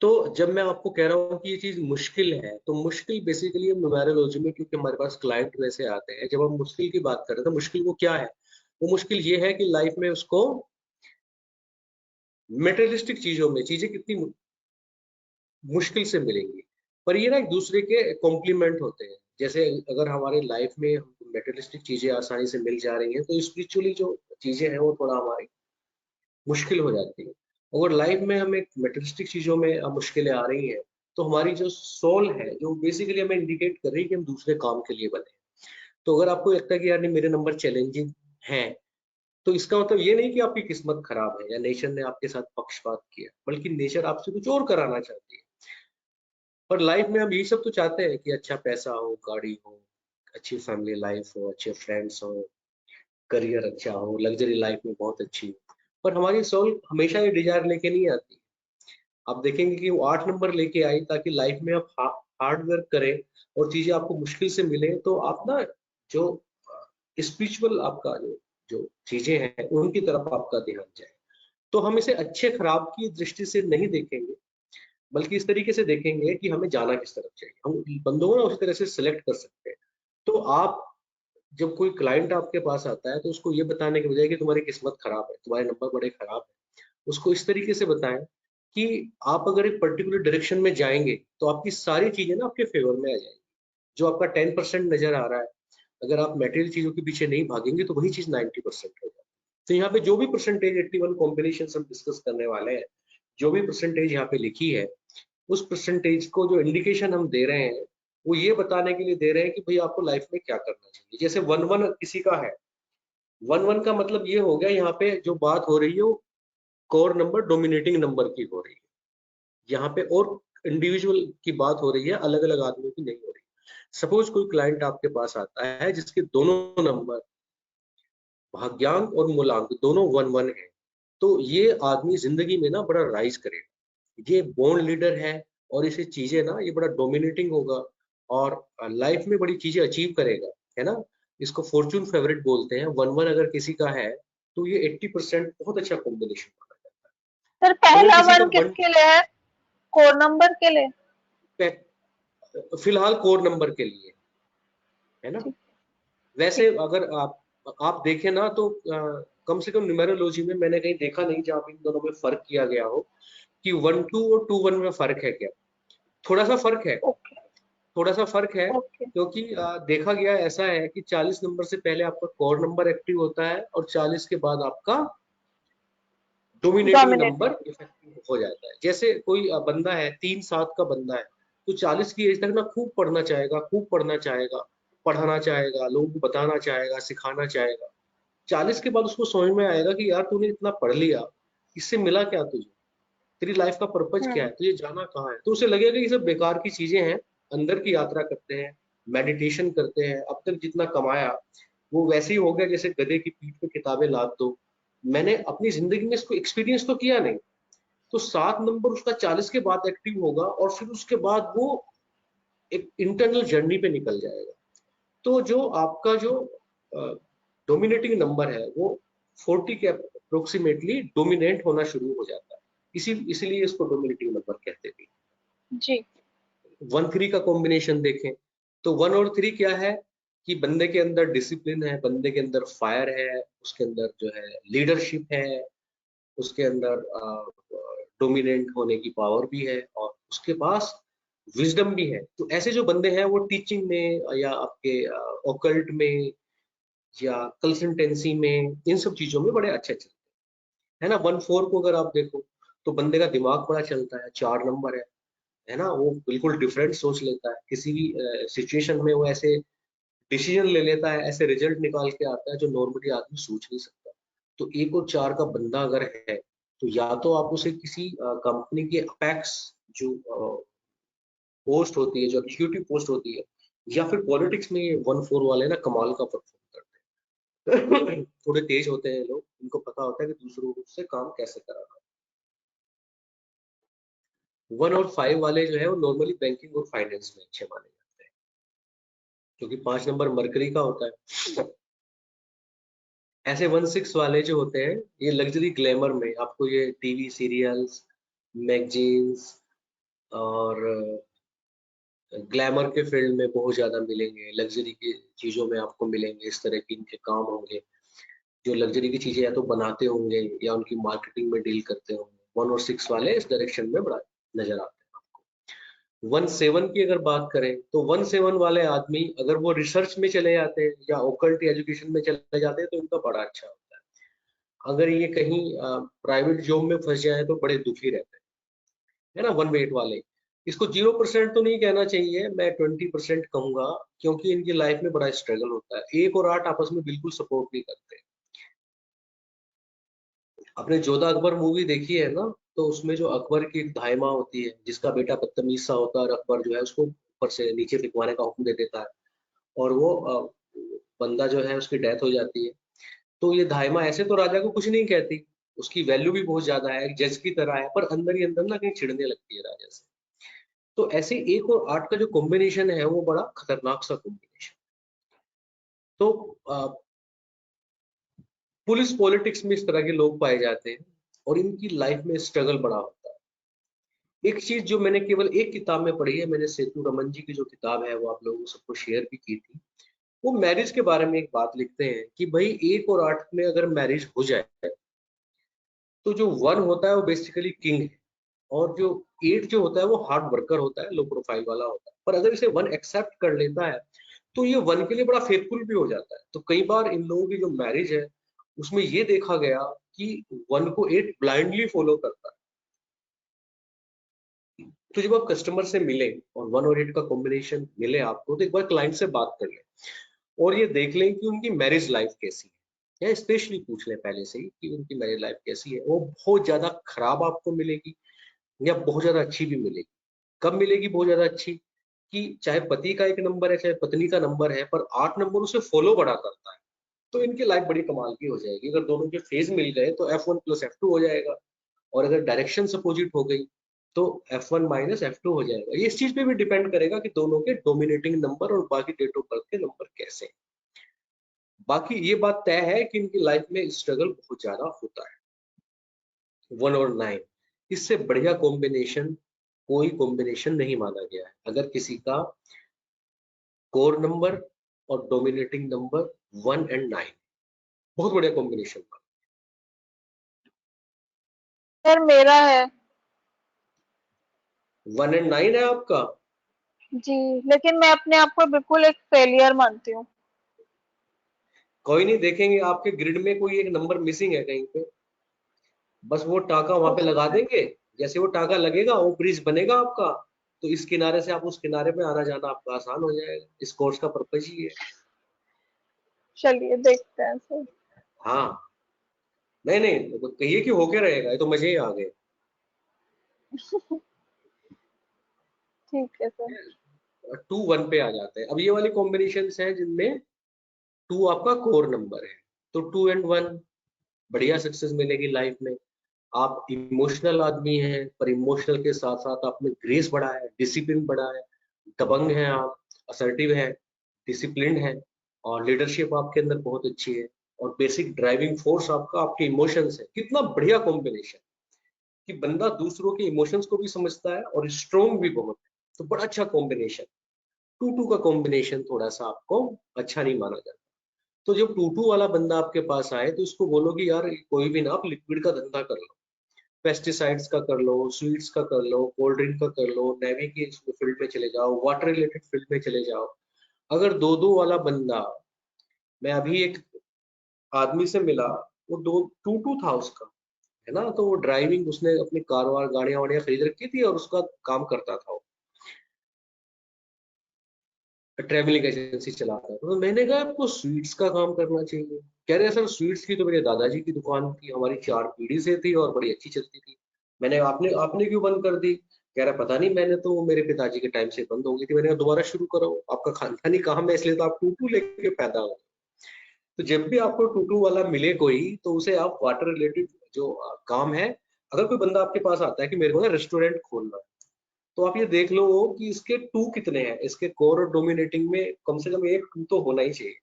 तो जब मैं आपको कह रहा हूँ कि ये चीज मुश्किल है, तो मुश्किल बेसिकली न्यूमेरोलॉजी में, क्योंकि हमारे पास क्लाइंट वैसे आते हैं, जब हम मुश्किल की बात कर रहे हैं तो मुश्किल वो क्या है, वो मुश्किल ये है कि लाइफ में उसको मेटेरियलिस्टिक चीजों में चीजें कितनी मुश्किल से मिलेंगी, पर ये ना एक दूसरे के कॉम्प्लीमेंट होते हैं। जैसे अगर हमारे लाइफ में मेटेरियलिस्टिक चीजें आसानी से मिल जा रही हैं, तो स्पिरिचुअली जो चीजें हैं वो थोड़ा हमारी मुश्किल हो जाती है। अगर लाइफ में हमें मेटेरियलिस्टिक चीजों में मुश्किलें आ रही हैं, तो हमारी जो सोल है, जो बेसिकली हमें इंडिकेट कर रही है कि हम दूसरे काम के लिए बने। तो अगर आपको लगता है कि यार नहीं मेरे नंबर चैलेंजिंग है, तो इसका मतलब ये नहीं कि आपकी किस्मत खराब है या नेचर ने आपके साथ पक्षपात किया, बल्कि नेचर आपसे कुछ और कराना चाहती है। और लाइफ में हम यही सब तो चाहते हैं कि अच्छा पैसा हो, गाड़ी हो, अच्छी फैमिली लाइफ हो, अच्छे फ्रेंड्स हो, करियर अच्छा हो, लग्जरी लाइफ में बहुत अच्छी हो। पर हमारी सोल हमेशा ये डिजायर लेके नहीं आती। आप देखेंगे कि वो 8 नंबर लेके आई ताकि लाइफ में आप हार्ड वर्क करें और चीजें आपको मुश्किल से मिले, तो आप ना जो स्पिरिचुअल आपका जो चीजें हैं उनकी तरफ आपका ध्यान जाए। तो हम इसे अच्छे खराब की दृष्टि से नहीं देखेंगे, बल्कि इस तरीके से देखेंगे कि हमें जाना किस तरफ चाहिए। हम बंदों को ना उसी तरह से सिलेक्ट कर सकते हैं। तो आप जब कोई क्लाइंट आपके पास आता है, तो उसको ये बताने के बजाय कि तुम्हारी किस्मत खराब है, तुम्हारे नंबर बड़े खराब है, उसको इस तरीके से बताएं कि आप अगर एक पर्टिकुलर डायरेक्शन में जाएंगे तो आपकी सारी चीजें ना आपके फेवर में आ जाएंगी। जो आपका 10% नजर आ रहा है, अगर आप मेटेरियल चीजों के पीछे नहीं भागेंगे तो वही चीज 90% हो जाती है। तो यहाँ पे जो भी परसेंटेज 81 कॉम्बिनेशन हम डिस्कस करने वाले हैं, जो भी परसेंटेज यहाँ पे लिखी है, उस परसेंटेज को जो इंडिकेशन हम दे रहे हैं वो ये बताने के लिए दे रहे हैं कि भाई आपको लाइफ में क्या करना चाहिए। जैसे 1-1 किसी का है, 1-1 का मतलब ये हो गया, यहाँ पे जो बात हो रही है वो कोर नंबर डोमिनेटिंग नंबर की हो रही है। यहाँ पे और इंडिविजुअल की बात हो रही है, अलग अलग आदमियों की नहीं हो रही। सपोज कोई क्लाइंट आपके पास आता है जिसके दोनों नंबर भाग्यांक और मूलांक दोनों 1-1 है, तो ये आदमी जिंदगी में ना बड़ा राइज करेगा, ये बोर्न लीडर है और इसे चीजें ना ये बड़ा डोमिनेटिंग होगा और लाइफ में बड़ी चीजें अचीव करेगा, है ना। इसको फॉर्चून फेवरेट बोलते हैं। 1-1 अगर किसी का है तो ये 80% बहुत अच्छा कॉम्बिनेशन माना जाता सर है। अगर पहला किसी का 1 किसके लिए है? कोर नंबर के लिए? फिलहाल कोर नंबर के लिए, है ना। ठीक। वैसे अगर आप देखें ना तो कम से कम न्यूमेरोलॉजी में मैंने कहीं देखा नहीं जहाँ पे इन दोनों में फर्क किया गया हो कि 1-2 और 2-1 में फर्क है क्या। थोड़ा सा फर्क है, ओके थोड़ा सा फर्क है, ओके क्योंकि देखा गया ऐसा है कि 40 नंबर से पहले आपका कोर नंबर एक्टिव होता है और 40 के बाद आपका डोमिनेटिंग डोमिनेटिंग। नंबर इफेक्टिव हो जाता है। जैसे कोई बंदा है 3-7 का बंदा है, तो 40 की एज तक ना खूब पढ़ना चाहेगा, खूब पढ़ना चाहेगा, पढ़ाना चाहेगा, लोगों को बताना चाहेगा, सिखाना चाहेगा। 40 के बाद उसको समझ में आएगा कि यार तूने इतना पढ़ लिया, इससे मिला क्या तुझे, तेरी लाइफ का पर्पज क्या है, तुझे जाना कहाँ है। तो उसे लगेगा कि ये सब बेकार की चीजें हैं। अंदर की यात्रा करते हैं, मेडिटेशन करते हैं, अब तक जितना कमाया वो वैसे ही हो गया जैसे गधे की पीठ पे किताबें लाद दो। मैंने अपनी जिंदगी में इसको एक्सपीरियंस तो किया नहीं। तो 7 नंबर उसका 40 के बाद एक्टिव होगा और फिर उसके बाद वो एक इंटरनल जर्नी पे निकल जाएगा। तो जो आपका जो डोमिनेटिंग नंबर है वो 40 के अप्रोक्सीमेटली डोमिनेट होना शुरू हो जाता है, इसीलिए इसको डोमिनेटिंग नंबर कहते हैं। जी 1-3 का कॉम्बिनेशन देखें तो 1 और 3 क्या है कि बंदे के अंदर डिसिप्लिन है, बंदे के अंदर फायर है, उसके अंदर जो है लीडरशिप है, उसके अंदर डोमिनेंट होने की पावर भी है और उसके पास विजडम भी है। तो ऐसे जो बंदे हैं वो टीचिंग में या आपके ओकल्ट में या कंसल्टेंसी में, इन सब चीजों में बड़े अच्छे चलते हैं, है ना। 1-4 को अगर आप देखो तो बंदे का दिमाग बड़ा चलता है, 4 नंबर है ना, वो बिल्कुल डिफरेंट सोच लेता है, किसी भी सिचुएशन में वो ऐसे डिसीजन ले लेता है, ऐसे रिजल्ट निकाल के आता है जो नॉर्मली आदमी सोच नहीं सकता। तो 1 और 4 का बंदा अगर है तो या तो आप उसे किसी कंपनी के अपेक्स जो पोस्ट होती है, जो एग्जीक्यूटिव पोस्ट होती है, या फिर पॉलिटिक्स में 1-4 वाले ना कमाल का परफॉर्म करते हैं। थोड़े तेज होते हैं लोग, इनको पता होता है कि दूसरों से काम कैसे कराना। 1 और 5 वाले जो है वो नॉर्मली बैंकिंग और फाइनेंस में अच्छे माने जाते हैं, क्योंकि 5 नंबर मरकरी का होता है। ऐसे 1-6 वाले जो होते हैं ये लग्जरी ग्लैमर में आपको ये टीवी सीरियल्स, मैगजीन्स और ग्लैमर के फील्ड में बहुत ज्यादा मिलेंगे, लग्जरी की चीजों में आपको मिलेंगे, इस तरह के इनके काम होंगे, जो लग्जरी की चीजें या तो बनाते होंगे या उनकी मार्केटिंग में डील करते होंगे। 1 और 6 वाले इस डायरेक्शन में बड़ा नजर आते हैं आपको। 1-7 की अगर बात करें तो 1-7 वाले आदमी अगर वो रिसर्च में चले जाते हैं या ओकल्ट एजुकेशन में चले जाते हैं तो उनका बड़ा अच्छा होता है। अगर ये कहीं प्राइवेट जॉब में फंस जाए तो बड़े दुखी रहते हैं, है ना। 1-8 वाले, इसको 0% तो नहीं कहना चाहिए, मैं 20% कहूंगा, क्योंकि इनकी लाइफ में बड़ा स्ट्रगल होता है। 1 और 8 आपस में बिल्कुल सपोर्ट नहीं करते। आपने जोधा अकबर मूवी देखी है ना, तो उसमें जो अकबर की एक धाइमा होती है जिसका बेटा बदतमीज सा होता है और अकबर जो है उसको ऊपर से नीचे फेंकवाने का हुक्म दे देता है और वो बंदा जो है उसकी डेथ हो जाती है। तो ये धाइमा ऐसे तो राजा को कुछ नहीं कहती, उसकी वैल्यू भी बहुत ज्यादा है, एक जज की तरह है, पर अंदर ही अंदर ना कहीं चिढ़ने लगती है राजा से। तो ऐसे 1 और 8 का जो कॉम्बिनेशन है वो बड़ा खतरनाक सा कॉम्बिनेशन। तो पुलिस पॉलिटिक्स में इस तरह के लोग पाए जाते हैं और इनकी लाइफ में स्ट्रगल बड़ा होता है। एक चीज जो मैंने केवल एक किताब में पढ़ी है, मैंने सेतु रमन जी की जो किताब है वो आप लोगों को सबको शेयर भी की थी। वो मैरिज के बारे में एक बात लिखते हैं कि भाई 1 और 8 में अगर मैरिज हो जाए तो जो 1 होता है वो बेसिकली किंग है, और जो 8 जो होता है वो हार्ड वर्कर होता है, लो प्रोफाइल वाला होता है। पर अगर इसे 1 एक्सेप्ट कर लेता है तो ये 1 के लिए बड़ा फेथफुल भी हो जाता है। तो कई बार इन लोगों की जो मैरिज है उसमें ये देखा गया कि 1 को 8 ब्लाइंडली फॉलो करता है। तो जब आप कस्टमर से मिले और 1 और 8 का कॉम्बिनेशन मिले आपको, तो एक बार क्लाइंट से बात कर लें और ये देख लें कि उनकी मैरिज लाइफ कैसी है, या स्पेशली पूछ लें पहले से ही कि उनकी मैरिज लाइफ कैसी है। वो बहुत ज्यादा खराब आपको मिलेगी या बहुत ज्यादा अच्छी भी मिलेगी। कब मिलेगी बहुत ज्यादा अच्छी? कि चाहे पति का एक नंबर है चाहे पत्नी का नंबर है, पर 8 नंबर उसे फॉलो बड़ा करता है, तो इनकी लाइफ बड़ी कमाल की हो जाएगी। अगर दोनों के फेज मिल गए तो F1 प्लस F2 हो जाएगा, और अगर डायरेक्शन अपोजिट हो गई तो F1 माइनस F2 हो जाएगा। ये इस चीज पे भी डिपेंड करेगा कि दोनों के डोमिनेटिंग नंबर और बाकी डेट ऑफ बर्थ के नंबर कैसे हैं। बाकी ये बात तय है कि इनकी लाइफ में स्ट्रगल बहुत ज्यादा होता है। 1 और 9, इससे बढ़िया कॉम्बिनेशन कोई कॉम्बिनेशन नहीं माना गया है। अगर किसी का कोर नंबर और डोमिनेटिंग नंबर 1 एंड 9, बहुत बढ़िया कॉम्बिनेशन। सर मेरा है 1 एंड 9 है आपका? जी, लेकिन मैं अपने आप को बिल्कुल एक फेलियर मानती हूँ। कोई नहीं, देखेंगे आपके ग्रिड में कोई एक नंबर मिसिंग है कहीं पे, बस वो टाका वहां हो पे लगा सकता है। देंगे। जैसे वो टाका लगेगा वो ब्रिज बनेगा आपका, तो इस किनारे से आप उस किनारे पे आना जाना आपका आसान हो जाएगा। इस कोर्स का पर्पज ही है। चलिए देखते हैं सर। हाँ, नहीं नहीं, तो कहिए कि होके रहेगा, ये तो मजे ही आ गए। ठीक है सर। 2 1 पे आ जाते हैं। अब ये वाली कॉम्बिनेशन है जिनमें 2 आपका कोर नंबर है, तो 2 एंड 1 बढ़िया सक्सेस मिलेगी लाइफ में। आप इमोशनल आदमी हैं, पर इमोशनल के साथ साथ आप में ग्रेस बढ़ा है, डिसिप्लिन बढ़ा है, दबंग हैं आप, असर्टिव हैं, डिसिप्लिन है, और लीडरशिप आपके अंदर बहुत अच्छी है, और बेसिक ड्राइविंग फोर्स आपका आपके इमोशंस है। कितना बढ़िया कॉम्बिनेशन कि बंदा दूसरों के इमोशंस को भी समझता है और स्ट्रोंग भी बहुत है। तो बड़ा अच्छा कॉम्बिनेशन। 2 2 का कॉम्बिनेशन थोड़ा सा आपको अच्छा नहीं माना जाता। तो जब 2 2 वाला बंदा आपके पास आए तो उसको बोलो कि यार कोई भी ना, आप लिक्विड का धंधा कर लो, पेस्टिसाइड्स का कर लो, स्वीट्स का कर लो, कोल्ड ड्रिंक का कर लो, नेवी की फील्ड में चले जाओ, वाटर रिलेटेड फील्ड में चले जाओ। अगर 2 2 वाला बंदा, मैं अभी एक आदमी से मिला, वो 2 2 था उसका, है ना, तो वो ड्राइविंग, उसने अपनी कार वार गाड़ियां वाड़ियां खरीद रखी थी और उसका काम करता था, वो ट्रेवलिंग एजेंसी चलाता था। तो मैंने कहा आपको स्वीट्स का काम करना चाहिए। कह रहे सर स्वीट्स की तो मेरे दादाजी की दुकान थी, हमारी 4 पीढ़ी से थी और बड़ी अच्छी चलती थी। मैंने, आपने आपने क्यों बंद कर दी? कह रहा पता नहीं, मैंने तो मेरे पिताजी के टाइम से बंद हो गई थी। मैंने कहा दोबारा शुरू करो, आपका खानदानी काम है इसलिए तो आप टूटू लेके पैदा हो। तो जब भी आपको टूटू वाला मिले कोई, तो उसे आप वाटर रिलेटेड जो काम है, अगर कोई बंदा आपके पास आता है कि मेरे को ना रेस्टोरेंट खोलना है, तो आप ये देख लो कि इसके 2 कितने हैं, इसके कोर और डोमिनेटिंग में कम से कम एक 2 तो होना ही चाहिए,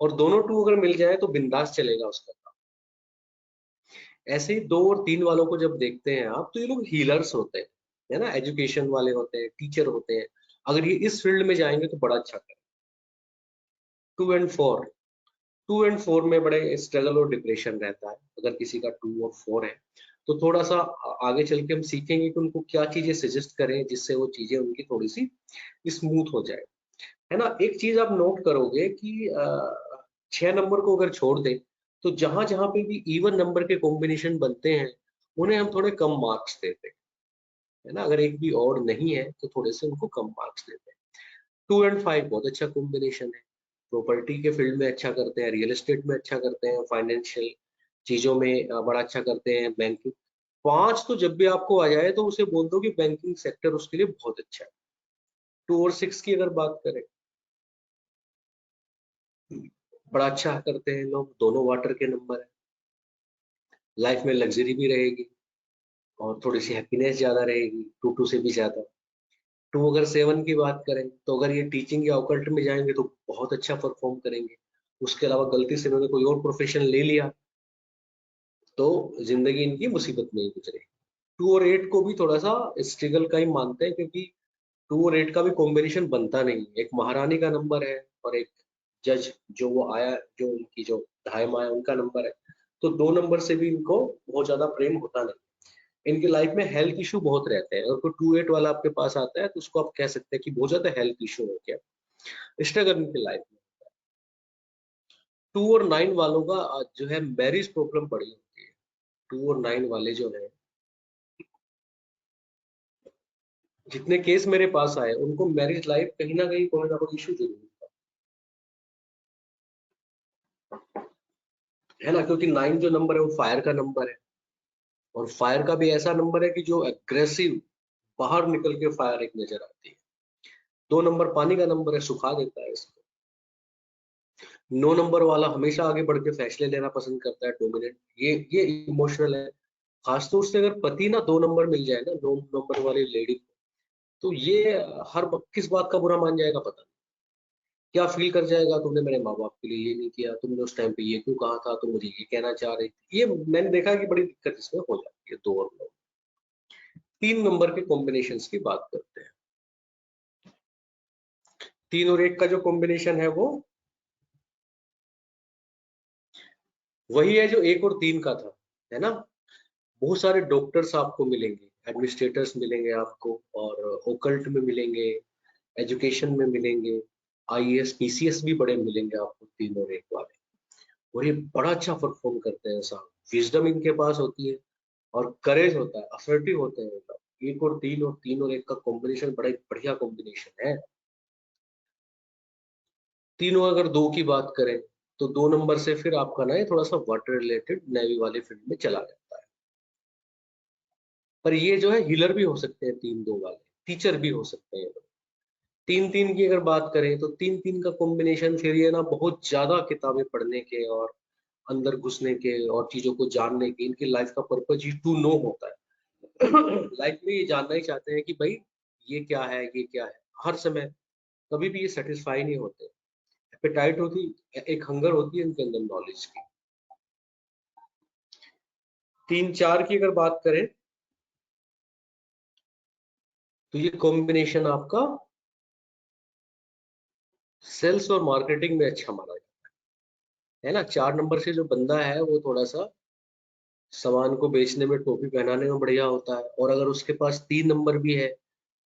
और दोनों 2 अगर मिल जाए तो बिंदास चलेगा उसका काम। ऐसे ही 2 और 3 वालों को जब देखते हैं आप, तो ये लोग हीलर्स होते हैं, है ना, एजुकेशन वाले होते हैं, टीचर होते हैं। अगर ये इस फील्ड में जाएंगे तो बड़ा अच्छा करें। 2 एंड 4, 2 एंड 4 में बड़े स्ट्रगल और डिप्रेशन रहता है। अगर किसी का 2 और 4 है तो थोड़ा सा आगे चल के हम सीखेंगे कि उनको क्या चीजें सजेस्ट करें जिससे वो चीजें उनकी थोड़ी सी स्मूथ हो जाए, है ना। एक चीज आप नोट करोगे कि 6 नंबर को अगर छोड़ दें तो जहां जहां पे भी इवन नंबर के कॉम्बिनेशन बनते हैं उन्हें हम थोड़े कम मार्क्स देते हैं, है ना। अगर एक भी और नहीं है तो थोड़े से उनको कम मार्क्स देते हैं। 2 एंड 5 बहुत अच्छा कॉम्बिनेशन है, प्रॉपर्टी के फील्ड में अच्छा करते हैं, रियल एस्टेट में अच्छा करते हैं, फाइनेंशियल चीजों में बड़ा अच्छा करते हैं, बैंकिंग। 5 तो जब भी आपको आ जाए तो उसे बोल दो कि बैंकिंग सेक्टर उसके लिए बहुत अच्छा है। 2 और 6 की अगर बात करें, बड़ा अच्छा करते हैं लोग, दोनों वाटर के नंबर है, लाइफ में लग्जरी भी रहेगी और थोड़ी सी हैप्पीनेस ज्यादा रहेगी, 2 2 से भी ज्यादा। 2 अगर 7 की बात करें तो अगर ये टीचिंग या ऑकल्ट में जाएंगे तो बहुत अच्छा परफॉर्म करेंगे। उसके अलावा गलती से इन्होंने कोई और प्रोफेशन ले लिया तो जिंदगी इनकी मुसीबत में ही गुजरेगी। 2 और 8 को भी थोड़ा सा स्ट्रगल का ही मानते हैं, क्योंकि 2 और 8 का भी कॉम्बिनेशन बनता नहीं। एक महारानी का नंबर है और एक जज जो वो आया, जो उनकी जो धाय माया उनका नंबर है, तो 2 नंबर से भी इनको बहुत ज्यादा प्रेम होता नहीं। इनके लाइफ में हेल्थ इशू बहुत रहते हैं, और कोई 2-8 वाला आपके पास आता है तो उसको आप कह सकते हैं कि बहुत ज्यादा हेल्थ इशू है, क्या स्ट्रगल इनकी लाइफ में। 2 और 9 वालों का जो है मैरिज प्रॉब्लम बड़ी होती है। 2 और 9 वाले जो है, जितने केस मेरे पास आए उनको मैरिज लाइफ कहीं ना कहीं कोई ना कोई इशू जरूर है ना, क्योंकि 9 जो नंबर है वो फायर का नंबर है, और फायर का भी ऐसा नंबर है कि जो एग्रेसिव बाहर निकल के फायर एक नजर आती है। 2 नंबर पानी का नंबर है, सुखा देता है इसको। 9 नंबर वाला हमेशा आगे बढ़ के फैसले लेना पसंद करता है, डोमिनेट, ये इमोशनल है। खासतौर से अगर पति ना 2 नंबर मिल जाए ना 9 नंबर वाली लेडी को, तो ये किस बात का बुरा मान जाएगा पता नहीं, क्या फील कर जाएगा, तुमने मेरे माँ बाप के लिए ये नहीं किया, तुमने उस टाइम पे ये क्यों कहा था, तुम मुझे ये कहना चाह रही थी। ये मैंने देखा कि बड़ी दिक्कत इसमें हो जाती है 2 और 9। 3 नंबर के कॉम्बिनेशन की बात करते हैं। 3 और 1 का जो कॉम्बिनेशन है वो वही है जो 1 और 3 का था, है ना। बहुत सारे डॉक्टर्स आपको मिलेंगे, एडमिनिस्ट्रेटर्स मिलेंगे आपको, और ओकल्ट में मिलेंगे, एजुकेशन में मिलेंगे, आईएएस पीसीएस भी बड़े मिलेंगे आपको 3 और 1 वाले, और ये बड़ा अच्छा परफॉर्म करते हैं साहब। विजडम इनके पास होती है और करेज होता है, असर्टिव होते हैं। 1 और 3 और 3 और 1 का कॉम्बिनेशन बड़ा बढ़िया कॉम्बिनेशन है। तीनों अगर 2 की बात करें तो 2 नंबर से फिर आपका ना ये थोड़ा सा वाटर रिलेटेड नेवी वाले फील्ड में चला जाता है। पर ये जो है हीलर भी हो सकते हैं 3-2 वाले, टीचर भी हो सकते हैं। 3-3 की अगर बात करें तो 3-3 का कॉम्बिनेशन फिर ये ना बहुत ज्यादा किताबें पढ़ने के और अंदर घुसने के और चीजों को जानने के, इनकी लाइफ का पर्पज ही टू नो होता है। लाइफ में ये जानना ही चाहते हैं कि भाई ये क्या है, ये क्या है। हर समय कभी भी ये सेटिस्फाई नहीं होते। एपेटाइट होती, एक हंगर होती है इनके अंदर नॉलेज की। 3-4 की अगर बात करें तो ये कॉम्बिनेशन आपका सेल्स और मार्केटिंग में अच्छा माना जाता है ना। 4 नंबर से जो बंदा है वो थोड़ा सा सामान को बेचने में, टोपी पहनाने में बढ़िया होता है, और अगर उसके पास 3 नंबर भी है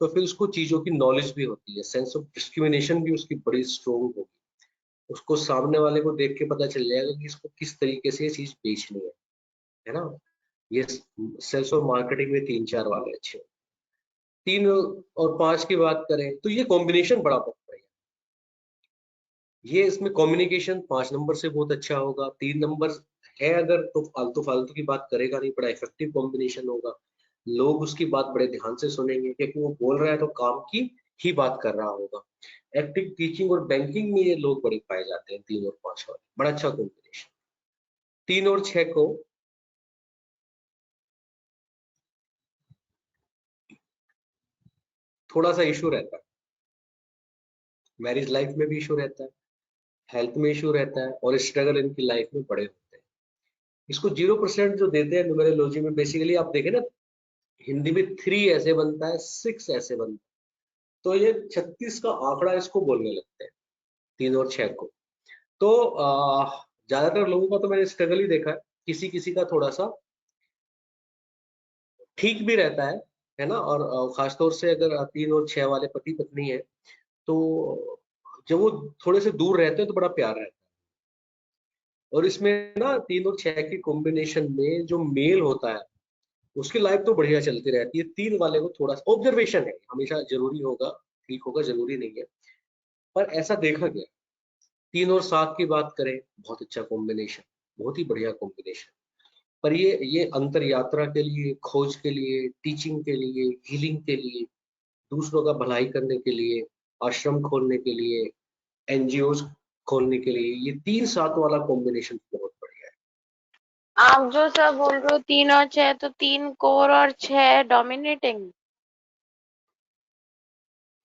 तो फिर उसको चीजों की नॉलेज भी होती है, सेंस ऑफ डिस्क्रिमिनेशन भी उसकी बड़ी स्ट्रोंग होगी। उसको सामने वाले को देख के पता चल जाएगा कि इसको किस तरीके से ये चीज बेचनी है ना। ये सेल्स और मार्केटिंग में 3-4 वाले अच्छे। 3 और 5 की बात करें तो ये कॉम्बिनेशन बड़ा पकड़ा है। ये इसमें कम्युनिकेशन 5 नंबर से बहुत अच्छा होगा। 3 नंबर है अगर तो फालतू फालतू की बात करेगा नहीं, बड़ा इफेक्टिव कॉम्बिनेशन होगा। लोग उसकी बात बड़े ध्यान से सुनेंगे क्योंकि वो बोल रहा है तो काम की ही बात कर रहा होगा। एक्टिव टीचिंग और बैंकिंग में ये लोग बड़े पाए जाते हैं 3 और 5 वाले, बड़ा अच्छा कॉम्बिनेशन। 3 और 6 को थोड़ा सा इशू रहता है, मैरिज लाइफ में भी इशू रहता है, हेल्थ में इशू रहता है, और स्ट्रगल इनकी लाइफ में बड़े होते हैं। इसको 0% जो देते हैं न्यूमेरोलॉजी में, बेसिकली आप देखें ना हिंदी में 3 ऐसे बनता है, 6 ऐसे बनता है, तो ये 36 का आंकड़ा इसको बोलने लगते हैं 3 और 6 को। तो ज्यादातर लोगों का तो मैंने स्ट्रगल ही देखा है, किसी किसी का थोड़ा सा ठीक भी रहता है ना। और खासतौर से अगर 3 और 6 वाले पति पत्नी है तो जब वो थोड़े से दूर रहते हैं तो बड़ा प्यार रहता है। और इसमें ना 3 और 6 की कॉम्बिनेशन में जो मेल होता है उसकी लाइफ तो बढ़िया चलती रहती है। 3 वाले को थोड़ा सा ऑब्जर्वेशन है, हमेशा जरूरी होगा, ठीक होगा जरूरी नहीं है, पर ऐसा देखा गया। 3 और 7 की बात करें, बहुत अच्छा कॉम्बिनेशन, बहुत ही बढ़िया कॉम्बिनेशन। पर ये अंतर यात्रा के लिए, खोज के लिए, टीचिंग के लिए, हीलिंग के लिए, दूसरों का भलाई करने के लिए, आश्रम खोलने के लिए, एनजीओ खोलने के लिए, ये 3-7 वाला कॉम्बिनेशन बहुत बढ़िया है। आप जो सब बोल रहे हो 3 और 6, तो 3 कोर और 6 डोमिनेटिंग।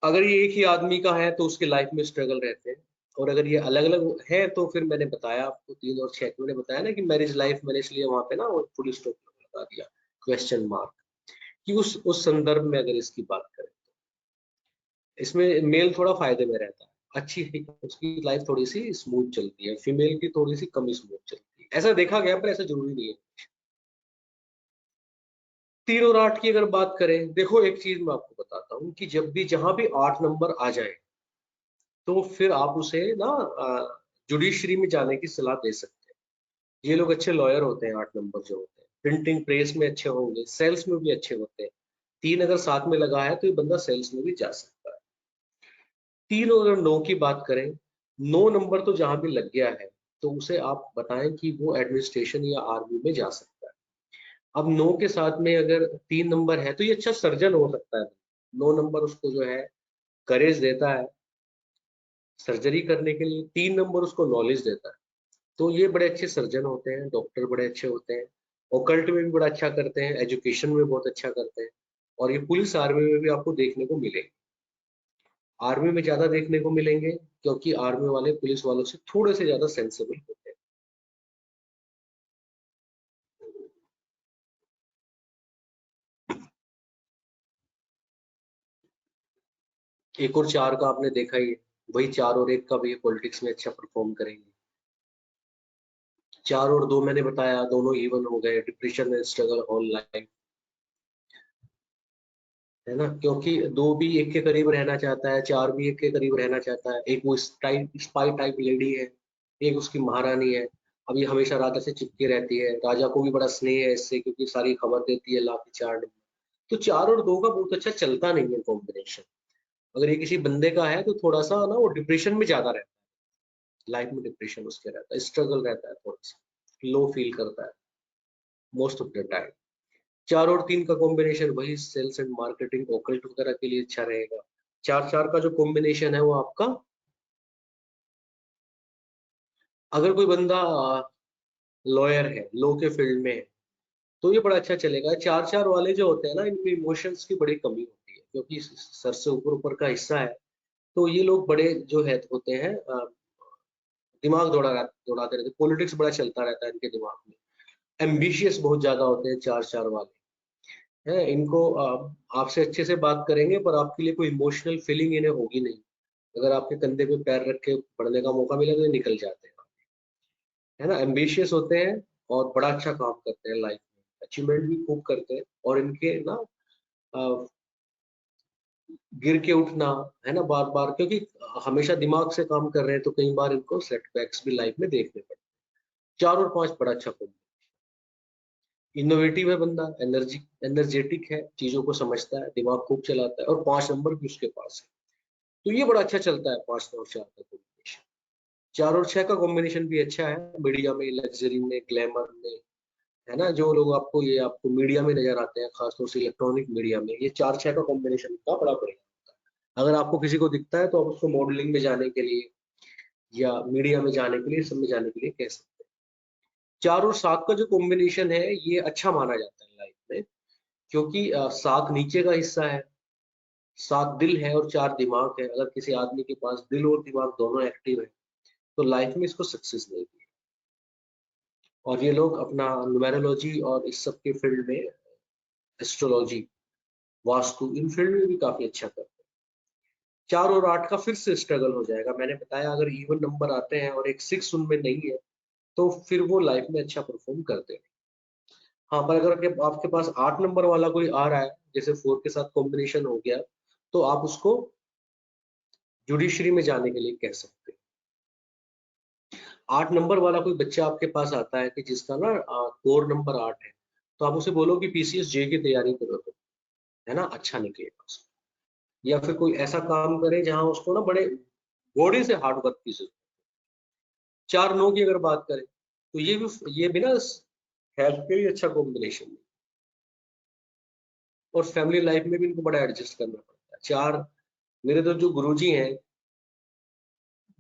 अगर ये एक ही आदमी का है तो उसके लाइफ में स्ट्रगल रहते हैं, और अगर ये अलग अलग है तो फिर मैंने बताया आपको 3 और 6 मैंने बताया ना कि मैरिज लाइफ मैंने इसलिए वहां पे ना वो फुल स्टॉप लगा दिया, क्वेश्चन मार्क, कि उस संदर्भ में अगर इसकी बात करें तो इसमें मेल थोड़ा फायदे में रहता है, अच्छी उसकी लाइफ थोड़ी सी स्मूथ चलती है, फीमेल की थोड़ी सी कम स्मूथ चलती है। ऐसा देखा गया, पर ऐसा जरूरी नहीं है। 3 और 8 की अगर बात करें, देखो एक चीज मैं आपको बताता हूँ कि जब भी जहां भी 8 नंबर आ जाए तो फिर आप उसे ना जुडिशरी में जाने की सलाह दे सकते हैं। ये लोग अच्छे लॉयर होते हैं, 8 नंबर जो होते हैं, प्रिंटिंग प्रेस में अच्छे होंगे, सेल्स में भी अच्छे होते हैं। 3 अगर साथ में लगा है तो ये बंदा सेल्स में भी जा सकता है। 3 और 9 की बात करें, 9 नंबर तो जहां भी लग गया है तो उसे आप बताएं कि वो एडमिनिस्ट्रेशन या आर्मी में जा सकता है। अब 9 के साथ में अगर 3 नंबर है तो ये अच्छा सर्जन हो सकता है। 9 नंबर उसको जो है करेज देता है सर्जरी करने के लिए, 3 नंबर उसको नॉलेज देता है। तो ये बड़े अच्छे सर्जन होते हैं, डॉक्टर बड़े अच्छे होते हैं, ओकल्ट में भी बड़ा अच्छा करते हैं, एजुकेशन में बहुत अच्छा करते हैं। और ये पुलिस आर्मी में भी आपको देखने को मिलेंगे। आर्मी में ज्यादा देखने को मिलेंगे क्योंकि आर्मी वाले पुलिस वालों से थोड़े से ज्यादा सेंसिबल होते हैं। एक और 4 का आपने देखा ही है, वही 4 और 1 का भी पॉलिटिक्स में अच्छा परफॉर्म करेंगे। 4 और 2 मैंने बताया, दोनों इवन हो गए, depression and struggle all life, है ना, क्योंकि 2 भी 1 के करीब रहना चाहता है, 4 भी 1 के करीब रहना चाहता है। एक वो स्पाई टाइप लेडी है, एक उसकी महारानी है। अब ये हमेशा राजा से चिपके रहती है, राजा को भी बड़ा स्नेह है इससे क्योंकि सारी खबर देती है ला के 4 नंबर। तो 4 और 2 का बहुत अच्छा चलता नहीं है कॉम्बिनेशन। अगर ये किसी बंदे का है तो थोड़ा सा ना वो डिप्रेशन में ज्यादा रहता है, लाइफ में डिप्रेशन उसके रहता है, स्ट्रगल रहता है, थोड़ा सा लो फील करता है मोस्ट ऑफ द टाइम। 4 और 3 का कॉम्बिनेशन वही सेल्स एंड मार्केटिंग ओकल्ट वगैरह के लिए अच्छा रहेगा। 4-4 का जो कॉम्बिनेशन है वो आपका, अगर कोई बंदा लॉयर है, लॉ के फील्ड में है, तो ये बड़ा अच्छा चलेगा। 4-4 वाले जो होते हैं ना, इनमें इमोशंस की बड़ी कमी होती है क्योंकि सर से ऊपर ऊपर का हिस्सा है। तो ये लोग बड़े जो है होते हैं दिमाग दौड़ाते रहते, पॉलिटिक्स बड़ा चलता रहता है इनके दिमाग में। एम्बिशियस बहुत ज्यादा होते हैं 4-4 वाले, है इनको आपसे अच्छे से बात करेंगे पर आपके लिए कोई इमोशनल फीलिंग इन्हें होगी नहीं। अगर आपके कंधे पे पैर रख के पढ़ने का मौका मिला तो ये निकल जाते हैं, है ना। एम्बिशियस होते हैं और बड़ा अच्छा काम करते हैं लाइफ में, अचीवमेंट भी खूब करते हैं। और इनके ना अ, गिर के उठना, है ना, बार बार, क्योंकि हमेशा दिमाग से काम कर रहे हैं तो कई बार इनको सेटबैक्स भी लाइफ में देखने पड़ते हैं। 4 और 5 बड़ा अच्छा कॉम्बो। इनोवेटिव है बंदा, एनर्जेटिक है, चीजों को समझता है, दिमाग खूब चलाता है, और 5 नंबर भी उसके पास है। तो ये बड़ा अच्छा चलता है 5 और 4 का कॉम्बिनेशन। 4 और 6 का कॉम्बिनेशन भी अच्छा है, मीडिया में, लग्जरी में, ग्लैमर में, है ना। जो लोग आपको मीडिया में नजर आते हैं, खासतौर से इलेक्ट्रॉनिक मीडिया में, ये 4-6 का कॉम्बिनेशन का बड़ा बढ़िया होता है। अगर आपको किसी को दिखता है तो आप उसको मॉडलिंग में जाने के लिए या मीडिया में जाने के लिए, सब में जाने के लिए कह सकते हैं। 4 और 7 का जो कॉम्बिनेशन है ये अच्छा माना जाता है लाइफ में, क्योंकि 7 नीचे का हिस्सा है, 7 दिल है और 4 दिमाग है। अगर किसी आदमी के पास दिल और दिमाग दोनों एक्टिव है तो लाइफ में इसको सक्सेस मिलेगी। और ये लोग अपना न्यूमेरोलॉजी और इस सब के फील्ड में, एस्ट्रोलॉजी, वास्तु, इन फील्ड में भी काफी अच्छा करते हैं। 4 और 8 का फिर से स्ट्रगल हो जाएगा। मैंने बताया अगर इवन नंबर आते हैं और एक 6 उनमें नहीं है तो फिर वो लाइफ में अच्छा परफॉर्म करते हैं। हाँ, पर अगर आपके पास 8 नंबर वाला कोई आ रहा है, जैसे 4 के साथ कॉम्बिनेशन हो गया, तो आप उसको जुडिशरी में जाने के लिए कह सकते हैं। 8 नंबर वाला कोई बच्चा आपके पास आता है कि जिसका ना कोर नंबर 8 है, तो आप उसे बोलो कि पीसीएस जे की तैयारी करो, तो है ना, अच्छा निकलेगा उसको। या फिर कोई ऐसा काम करे जहां उसको ना बड़े घोड़े से हार्ड वर्क की जरूरत। 4-9 की अगर बात करें तो ये भी ना हेल्थ के लिए अच्छा कॉम्बिनेशन है, और फैमिली लाइफ में भी इनको बड़ा एडजस्ट करना पड़ता है। 4, मेरे तो जो गुरुजी हैं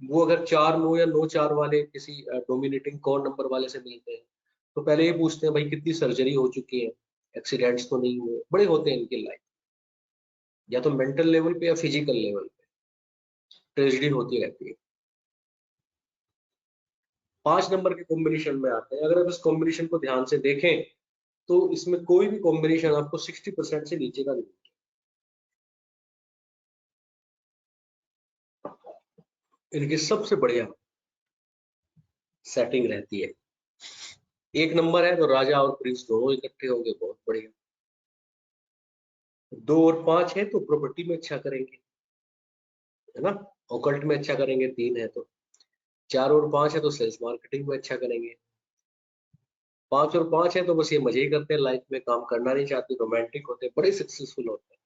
वो अगर 4-9 या 9-4 वाले किसी डोमिनेटिंग कोर नंबर वाले से मिलते हैं तो पहले ये पूछते हैं भाई कितनी सर्जरी हो चुकी है, एक्सीडेंट्स तो नहीं हुए, बड़े होते हैं इनकी लाइफ, या तो मेंटल लेवल पे या फिजिकल लेवल पे ट्रेजेडी होती रहती है। 5 नंबर के कॉम्बिनेशन में आते हैं, अगर आप इस कॉम्बिनेशन को ध्यान से देखें तो इसमें कोई भी कॉम्बिनेशन आपको 60% से नीचे का नहीं मिलेगा। इनकी सबसे बढ़िया सेटिंग रहती है एक नंबर है तो राजा और प्रिंस दोनों इकट्ठे होंगे, बहुत बढ़िया। 2 और 5 है तो प्रॉपर्टी में अच्छा करेंगे, है ना, ऑकल्ट में अच्छा करेंगे। 3 है तो 4 और 5 है तो सेल्स मार्केटिंग में अच्छा करेंगे। 5 और 5 है तो बस ये मजे ही करते हैं लाइफ में, काम करना नहीं चाहते, रोमांटिक होते हैं, बड़े सक्सेसफुल होते हैं।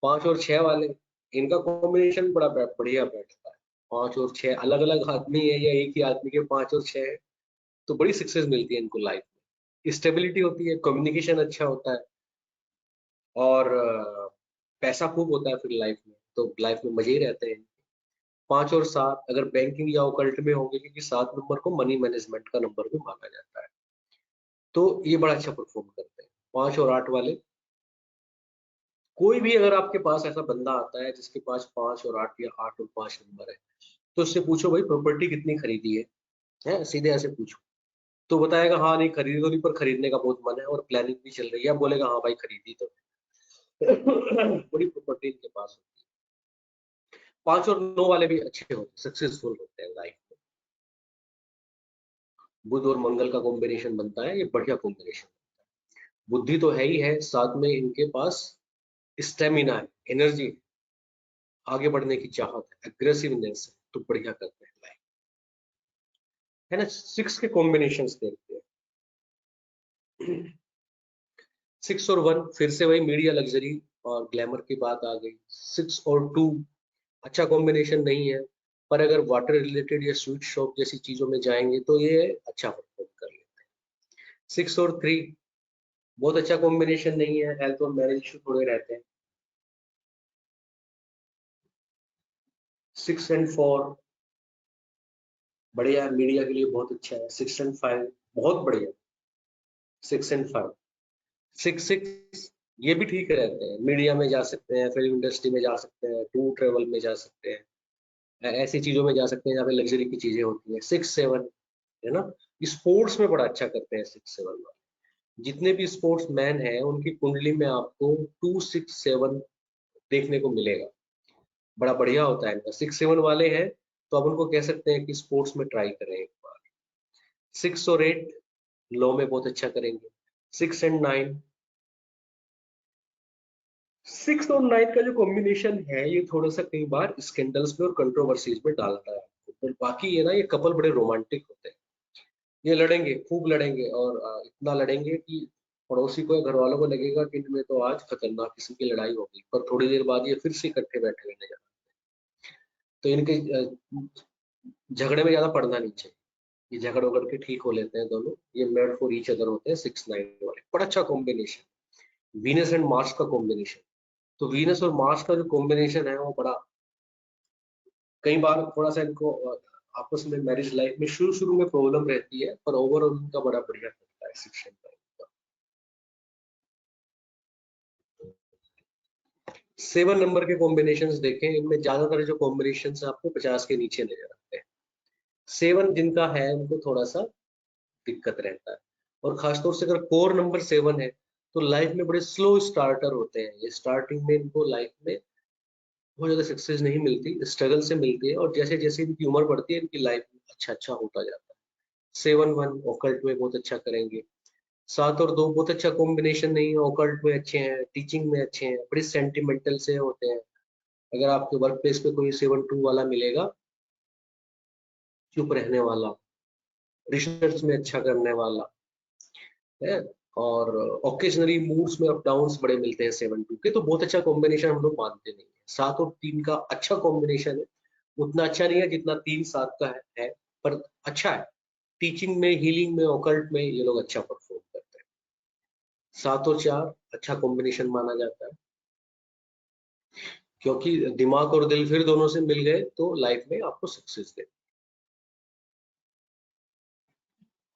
5 और 6 वाले, इनका कॉम्बिनेशन बड़ा बढ़िया बैठता है। 5 और 6 अलग अलग आदमी है या एक ही आदमी के 5 और 6 है तो बड़ी सक्सेस मिलती है इनको लाइफ में। स्टेबिलिटी होती है, कम्युनिकेशन अच्छा होता है और पैसा खूब होता है फिर लाइफ में, तो लाइफ में मजे ही रहते हैं। 5 और 7 अगर बैंकिंग या ओकल्ट में होंगे, क्योंकि 7 नंबर को मनी मैनेजमेंट का नंबर भी माना जाता है, तो ये बड़ा अच्छा परफॉर्म करते हैं। 5 और 8 वाले, कोई भी अगर आपके पास ऐसा बंदा आता है जिसके पास 5 और 8 या 8 और 5 नंबर है, तो उससे पूछो भाई प्रॉपर्टी कितनी खरीदी है, सीधे ऐसे पूछो तो बताएगा हाँ नहीं खरीदी तो नहीं, पर खरीदने का बहुत मन है और प्लानिंग भी चल रही है। अब बोलेगा हाँ भाई खरीदी तो बड़ी प्रॉपर्टी इनके पास होती है। 5 और 9 वाले भी अच्छे होते हैं, सक्सेसफुल होते हैं लाइफ में। बुध और मंगल का कॉम्बिनेशन बनता है, ये बढ़िया कॉम्बिनेशन। बुद्धि तो है ही है, साथ में इनके पास स्टेमिना है, एनर्जी, आगे बढ़ने की चाहत है, एग्रेसिवनेस है, तो बढ़िया करते हैं लाइफ, है ना। 6 के कॉम्बिनेशन देखते हैं। 6 और 1 फिर से वही मीडिया, लग्जरी और ग्लैमर की बात आ गई। 6 और 2 अच्छा कॉम्बिनेशन नहीं है, पर अगर वाटर रिलेटेड या स्वीट शॉप जैसी चीजों में जाएंगे तो ये अच्छा परफॉर्म कर लेते हैं। 6 और 3 बहुत अच्छा कॉम्बिनेशन नहीं है, हेल्थ और मैरिज इशू थोड़े रहते हैं। 6 एंड 4 बढ़िया, मीडिया के लिए बहुत अच्छा है। 6 एंड 5 बहुत बढ़िया। 6 एंड 5, 6 ये भी ठीक रहते हैं, मीडिया में जा सकते हैं, फिल्म इंडस्ट्री में जा सकते हैं, टूर ट्रेवल में जा सकते हैं, ऐसी चीजों में जा सकते हैं जहाँ पे लग्जरी की चीजें होती हैं। 6 7 है ना, स्पोर्ट्स में बड़ा अच्छा करते हैं 6 7 वाले। जितने भी स्पोर्ट्स मैन हैं उनकी कुंडली में आपको 2 6 7 देखने को मिलेगा, बड़ा बढ़िया होता है इनका। 6 7 वाले हैं तो आप उनको कह सकते हैं कि स्पोर्ट्स में ट्राई करें एक बार। 6 और 8 लॉ में बहुत अच्छा करेंगे। 6 एंड 9, 6 और 9 का जो कॉम्बिनेशन है ये थोड़ा सा कई बार स्कैंडल्स में और कंट्रोवर्सीज में डालता है, पर बाकी ये ना, ये कपल बड़े रोमांटिक होते हैं। ये लड़ेंगे, खूब लड़ेंगे और इतना लड़ेंगे कि पड़ोसी को, घर वालों को लगेगा कि इनमें तो आज खतरनाक किस्म की लड़ाई हो गई, पर थोड़ी देर बाद ये फिर से इकट्ठे बैठे हुए नजर आते हैं। तो इनके झगड़े में ज्यादा पड़ना नहीं चाहिए, ये झगड़ उगड़ के ठीक हो लेते हैं दोनों। ये मेड फॉर ईच अदर होते हैं 6 9 वाले, बड़ा अच्छा कॉम्बिनेशन। वीनस एंड मार्स का कॉम्बिनेशन, तो वीनस और मार्स का जो कॉम्बिनेशन है वो बड़ा, कई बार थोड़ा सा इनको आपस में मैरिज लाइफ में शुरू शुरू में प्रॉब्लम रहती है, पर ओवरऑल उनका बड़ा बढ़िया करता है 6 एंड 7 नंबर के कॉम्बिनेशंस देखें, इनमें ज्यादातर जो कॉम्बिनेशंस आपको 50 के नीचे नजर आते हैं। 7 जिनका है उनको थोड़ा सा दिक्कत रहता है, और खासतौर से अगर कोर नंबर 7 है तो लाइफ में बड़े स्लो स्टार्टर होते हैं। ये स्टार्टिंग में इनको लाइफ में बहुत ज्यादा सक्सेस नहीं मिलती, स्ट्रगल से मिलती है, और जैसे जैसे इनकी उम्र बढ़ती है इनकी लाइफ में अच्छा अच्छा होता जाता है। 7 1 ऑकल्ट में बहुत अच्छा करेंगे। 7 और 2 बहुत अच्छा कॉम्बिनेशन नहीं है, ऑकल्ट में अच्छे हैं, टीचिंग में अच्छे हैं, बड़े सेंटिमेंटल से होते हैं। अगर आपके वर्क प्लेस पे कोई 7 2 वाला मिलेगा, चुप रहने वाला, रिसर्च में अच्छा करने वाला है, और ओकेजनली मूड्स में अप डाउन्स बड़े मिलते हैं 7 2 के, तो बहुत अच्छा कॉम्बिनेशन हम लोग मानते नहीं है। 7 और 3 का अच्छा कॉम्बिनेशन है, उतना अच्छा नहीं है जितना 3 7 का है, पर अच्छा है। टीचिंग में, हीलिंग में, ओकल्ट में ये लोग अच्छा परफॉर्म करते हैं। 7 और 4 अच्छा कॉम्बिनेशन माना जाता है, क्योंकि दिमाग और दिल फिर दोनों से मिल गए तो लाइफ में आपको सक्सेस दे।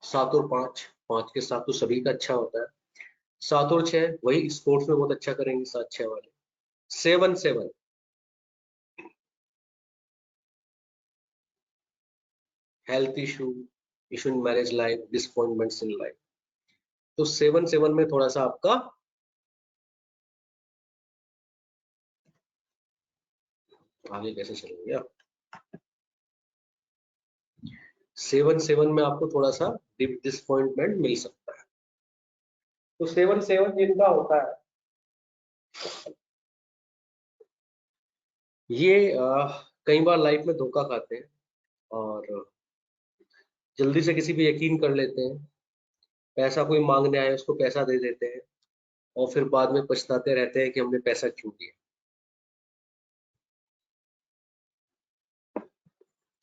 7 और 5, 5 के साथ तो सभी का अच्छा होता है। 7 और 6 वही स्पोर्ट्स में बहुत अच्छा करेंगे 7 6 वाले। 7 7 health issue, issue in marriage life, disappointments in life, तो 7 7 में थोड़ा सा आपका आगे कैसे चलेंगे आप। 7 में आपको थोड़ा सा डिसअपॉइंटमेंट मिल सकता है। तो 7 जिनका होता है ये कई बार लाइफ में धोखा खाते हैं और जल्दी से किसी पे यकीन कर लेते हैं, पैसा कोई मांगने आए उसको पैसा दे देते हैं और फिर बाद में पछताते रहते हैं कि हमने पैसा क्यों दिया,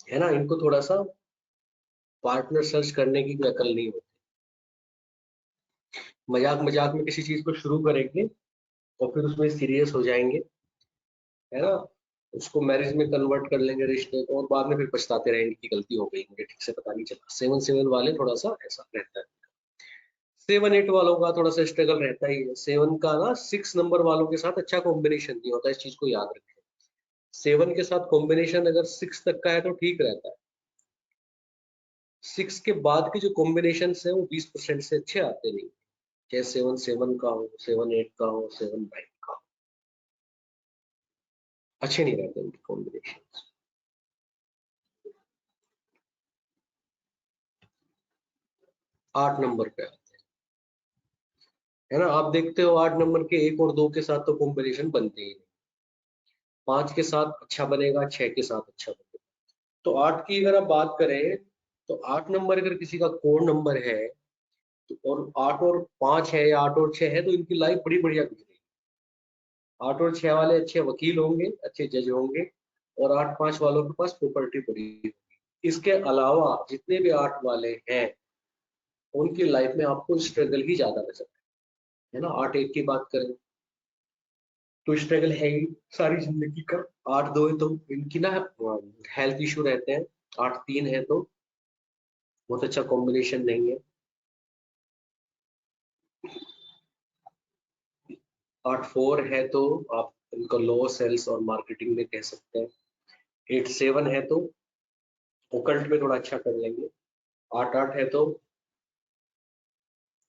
है ना। इनको थोड़ा सा पार्टनर सर्च करने की भी अकल नहीं होती, मजाक मजाक में किसी चीज को शुरू करेंगे और फिर उसमें सीरियस हो जाएंगे, है ना, उसको मैरिज में कन्वर्ट कर लेंगे रिश्ते को और बाद में फिर पछताते रहेंगे कि गलती हो गई, मुझे ठीक से पता नहीं चला। 7 वाले थोड़ा सा ऐसा रहता है। 7 वालों का थोड़ा सा स्ट्रगल रहता ही है। 7 का ना 6 नंबर वालों के साथ अच्छा कॉम्बिनेशन नहीं होता, इस चीज को याद रखें। 7 के साथ कॉम्बिनेशन अगर 6 तक का है तो ठीक रहता है, 6 के बाद के जो कॉम्बिनेशन है वो 20% से अच्छे आते नहीं, चाहे 7 का हो, 7 का हो, 7 का हो, अच्छे नहीं रहते उनके कॉम्बिनेशन। 8 नंबर पे आते हैं, है ना। आप देखते हो 8 नंबर के 1 और 2 के साथ तो कॉम्बिनेशन बनते ही नहीं, 5 के साथ अच्छा बनेगा, 6 के साथ अच्छा बनेगा। तो 8 की अगर आप बात करें तो 8 नंबर अगर किसी का कोर नंबर है तो और 8 और 5 है या 8 और 6 है तो इनकी लाइफ बड़ी बढ़िया गुजरेगी। 8 और 6 वाले अच्छे वकील होंगे, अच्छे जज होंगे और 8-5 वालों के पास प्रॉपर्टी बड़ी होगी। इसके अलावा जितने भी 8 वाले हैं उनकी लाइफ में आपको स्ट्रगल ही ज्यादा नजर है ना। 8-1 की बात करें तो स्ट्रगल है ही सारी जिंदगी का। 8-2 है तो इनकी ना हेल्थ इशू रहते हैं। 8-3 है तो बहुत अच्छा कॉम्बिनेशन नहीं है। 8-4 है तो आप इनको लो सेल्स और मार्केटिंग में कह सकते हैं। 8-7 है तो ओकल्ट में थोड़ा अच्छा कर लेंगे। 8-8 है तो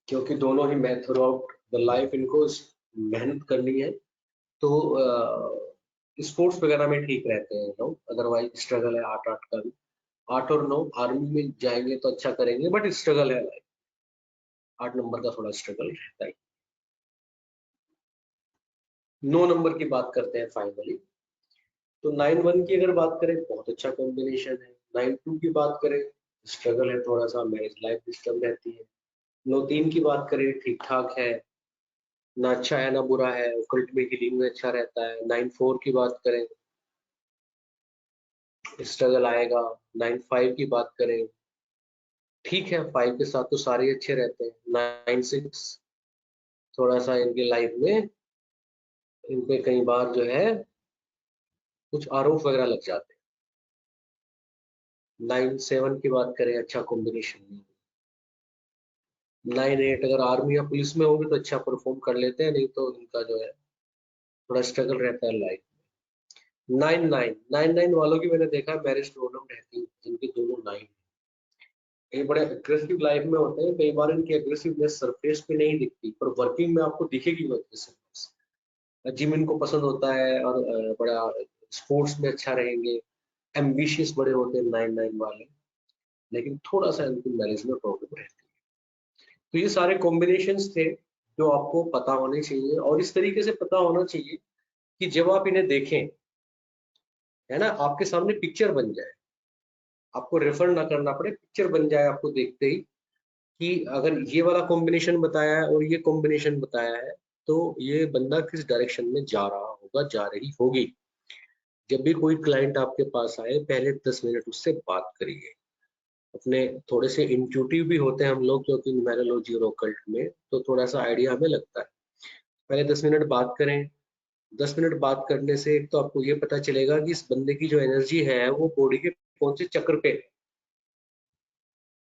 क्योंकि दोनों ही मैं थ्रू आउट द लाइफ इनको मेहनत करनी है तो स्पोर्ट्स वगैरह में ठीक रहते हैं लोग, अदरवाइज स्ट्रगल है 8-8 का भी। 8 और 9 आर्मी में जाएंगे तो अच्छा करेंगे बट स्ट्रगल है लाइफ, 8 नंबर का थोड़ा स्ट्रगल रहता है। 9 नंबर की बात करते हैं फाइनली तो 9-1 की अगर बात करें बहुत अच्छा कॉम्बिनेशन है। 9-2 की बात करें स्ट्रगल है थोड़ा सा, मैरिज लाइफ डिस्टर्ब रहती है। 9-3 की बात करें ठीक ठाक है, ना अच्छा है ना बुरा है, ओकल्ट में हीलिंग में अच्छा रहता है। 9-4 की बात करें स्ट्रगल आएगा। 9-5 की बात करें ठीक है, 5 के साथ तो सारे अच्छे रहते हैं। 9-6 थोड़ा सा इनकी लाइफ में इनपे कई बार जो है कुछ आरोप वगैरह लग जाते हैं। 9-7 की बात करें अच्छा कॉम्बिनेशन नहीं। 9-8 अगर आर्मी या पुलिस में होंगे तो अच्छा परफॉर्म कर लेते हैं, नहीं तो इनका जो है थोड़ा स्ट्रगल रहता है लाइफ में। 9-9 वालों की मैंने देखा मैरिज प्रॉब्लम रहती है जिनके दोनों 9 ये बड़े एग्रेसिव लाइफ में होते हैं। कई बार इनकी एग्रेसिवनेस सरफेस पे नहीं दिखती पर वर्किंग में आपको दिखेगी वो एग्रेसिवनेस। जिम इनको पसंद होता है और बड़ा स्पोर्ट्स में अच्छा रहेंगे, एम्बिशियस बड़े होते हैं 9-9 वाले, लेकिन थोड़ा सा इनकी मैरिज में प्रॉब्लम रहती है। तो ये सारे कॉम्बिनेशंस थे जो आपको पता होने चाहिए और इस तरीके से पता होना चाहिए कि जब आप इन्हें देखें, है ना, आपके सामने पिक्चर बन जाए, आपको रेफर ना करना पड़े, पिक्चर बन जाए आपको देखते ही कि अगर ये वाला कॉम्बिनेशन बताया है और ये कॉम्बिनेशन बताया है तो ये बंदा किस डायरेक्शन में जा रहा होगा, जा रही होगी। जब भी कोई क्लाइंट आपके पास आए पहले 10 मिनट उससे बात करिए। अपने थोड़े से इंट्यूटिव भी होते हैं हम लोग क्योंकि न्यूमेरोलॉजी और ओकल्ट में तो थोड़ा सा आइडिया हमें लगता है। पहले 10 मिनट बात करें। 10 मिनट बात करने से एक तो आपको ये पता चलेगा कि इस बंदे की जो एनर्जी है वो बॉडी के कौन से चक्र पे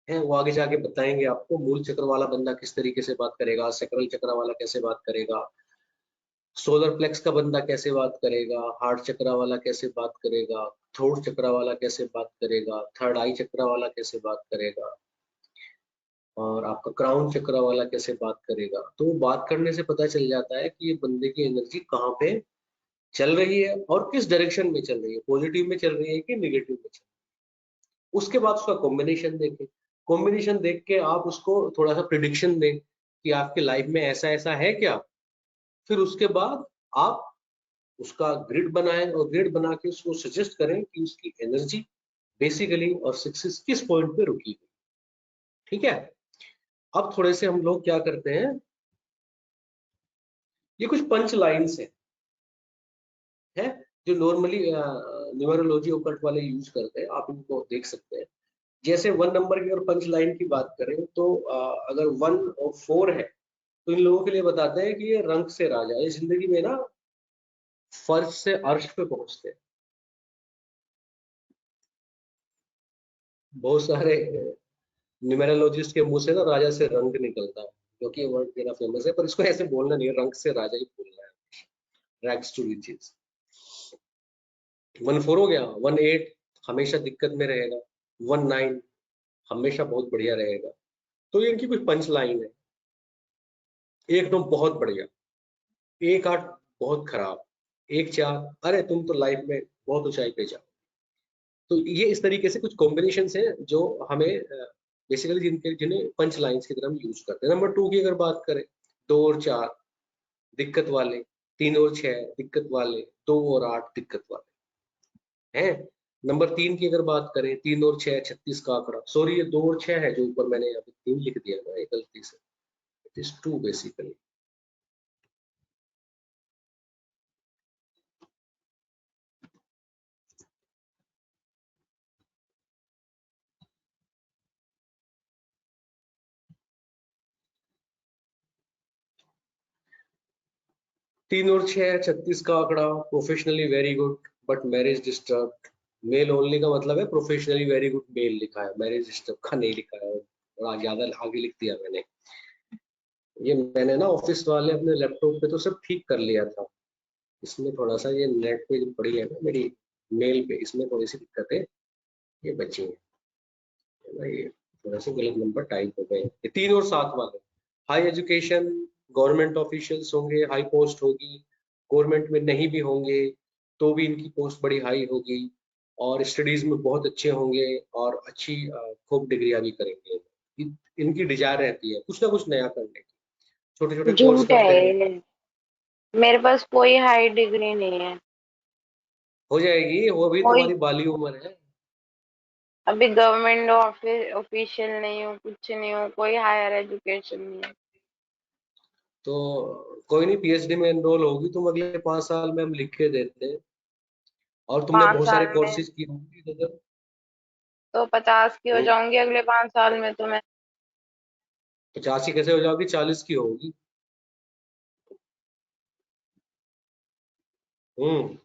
है। वो आगे जाके बताएंगे आपको मूल चक्र वाला बंदा किस तरीके से बात करेगा, सैक्रल चक्र वाला कैसे बात करेगा, सोलर प्लेक्स का बंदा कैसे बात करेगा, हार्ट चक्र वाला कैसे बात करेगा, थ्रोट चक्र वाला कैसे बात करेगा, थर्ड आई चक्र वाला कैसे बात करेगा और आपका क्राउन चक्र वाला कैसे बात करेगा। तो बात करने से पता चल जाता है कि ये बंदे की एनर्जी कहाँ पे चल रही है और किस डायरेक्शन में चल रही है, पॉजिटिव में चल रही है कि नेगेटिव में चल रही है। उसके बाद उसका कॉम्बिनेशन देखें, कॉम्बिनेशन देख के आप उसको थोड़ा सा प्रिडिक्शन दें कि आपके लाइफ में ऐसा ऐसा है क्या। फिर उसके बाद आप उसका ग्रिड बनाएं और ग्रिड बना के उसको सजेस्ट करें कि उसकी एनर्जी बेसिकली और सक्सेस किस पॉइंट पे रुकी है। ठीक है, अब थोड़े से हम लोग क्या करते हैं, ये कुछ पंच लाइन्स है जो नॉर्मली न्यूमरोलॉजी ओकल्ट वाले यूज करते हैं, आप इनको देख सकते हैं। जैसे 1 नंबर की और पंच लाइन की बात करें तो अगर 1 और 4 है तो इन लोगों के लिए बताते हैं कि ये रंग से राजा, ये जिंदगी में ना फर्श से अर्श पे पहुंचते हैं। बहुत सारे न्यूमेरोलॉजिस्ट के मुंह से ना राजा से रंग निकलता है, क्योंकि ये वर्ड मेरा फेमस है, पर इसको ऐसे बोलना नहीं है, रंग से राजा ही बोलना है। Rags to riches. 1 4 हो गया, 1 8 हमेशा दिक्कत में रहेगा, 1 9 हमेशा बहुत बढ़िया रहेगा। तो ये इनकी कुछ पंच लाइन है। 1 9 बहुत बढ़िया, 1 8 बहुत खराब, 1 4 अरे तुम तो लाइफ में बहुत ऊंचाई पे जाओ। तो ये इस तरीके से कुछ कॉम्बिनेशन है जो हमें बेसिकली जिन्हें पंच लाइन्स की तरह हम यूज करते हैं। नंबर 2 की अगर बात करें, 2 और 4 दिक्कत वाले, 3 और 6 दिक्कत वाले, 2 और 8 दिक्कत वाले हैं। नंबर 3 की अगर बात करें, 3 और 6 36 का आंकड़ा, सॉरी ये 2 और 6 है जो ऊपर मैंने यहाँ पे 3 लिख दिया ना, ये गलती से, इट इज 2 बेसिकली। तीन और 6 36 का आंकड़ा, professionally very good but marriage disturb. Male only का मतलब है प्रोफेशनली वेरी गुड मेल लिखा है, मैरिज डिस्टर्ब का नहीं लिखा है, थोड़ा ज्यादा आगे लिख दिया मैंने। ये मैंने ना ऑफिस वाले अपने लैपटॉप पे तो सब ठीक कर लिया था, इसमें थोड़ा सा ये नेट पे जो पड़ी है ना मेरी मेल पे, इसमें थोड़ी सी दिक्कतें ये बची है ना, ये थोड़ा सा गलत नंबर टाइप हो गए। ये 3 और 7 वाले, हाई एजुकेशन, गवर्नमेंट ऑफिशियल्स होंगे, हाई पोस्ट होगी, गवर्नमेंट में नहीं भी होंगे तो भी इनकी पोस्ट बड़ी हाई होगी, और स्टडीज में बहुत अच्छे होंगे और अच्छी खूब डिग्रियां भी करेंगे। इनकी डिजायर रहती है कुछ ना कुछ नया करने की, छोटे छोटे कोर्स झूठ करते है हैं। ये। मेरे पास कोई हाई डिग्री नहीं है। हो जाएगी, वो भी कोई, तुम्हारी बाली उम्र है। अभी गवर्नमेंट ऑफिस ऑफिशियल नहीं हूँ, कुछ नहीं हूँ, कोई हायर एजुकेशन नहीं है। तो कोई नहीं, पीएचडी में एनरोल होगी तुम, अगले 5 साल में हम लिख के देते हैं। और तुमने पांच बहुत सारे साल में कोर्सेज किए होंगे इधर। तो 50 की हो हम्म, जाऊंगी अगले 5 साल में तो मैं। 50 की कैसे हो जाओगी, 40 की होगी। हम्म,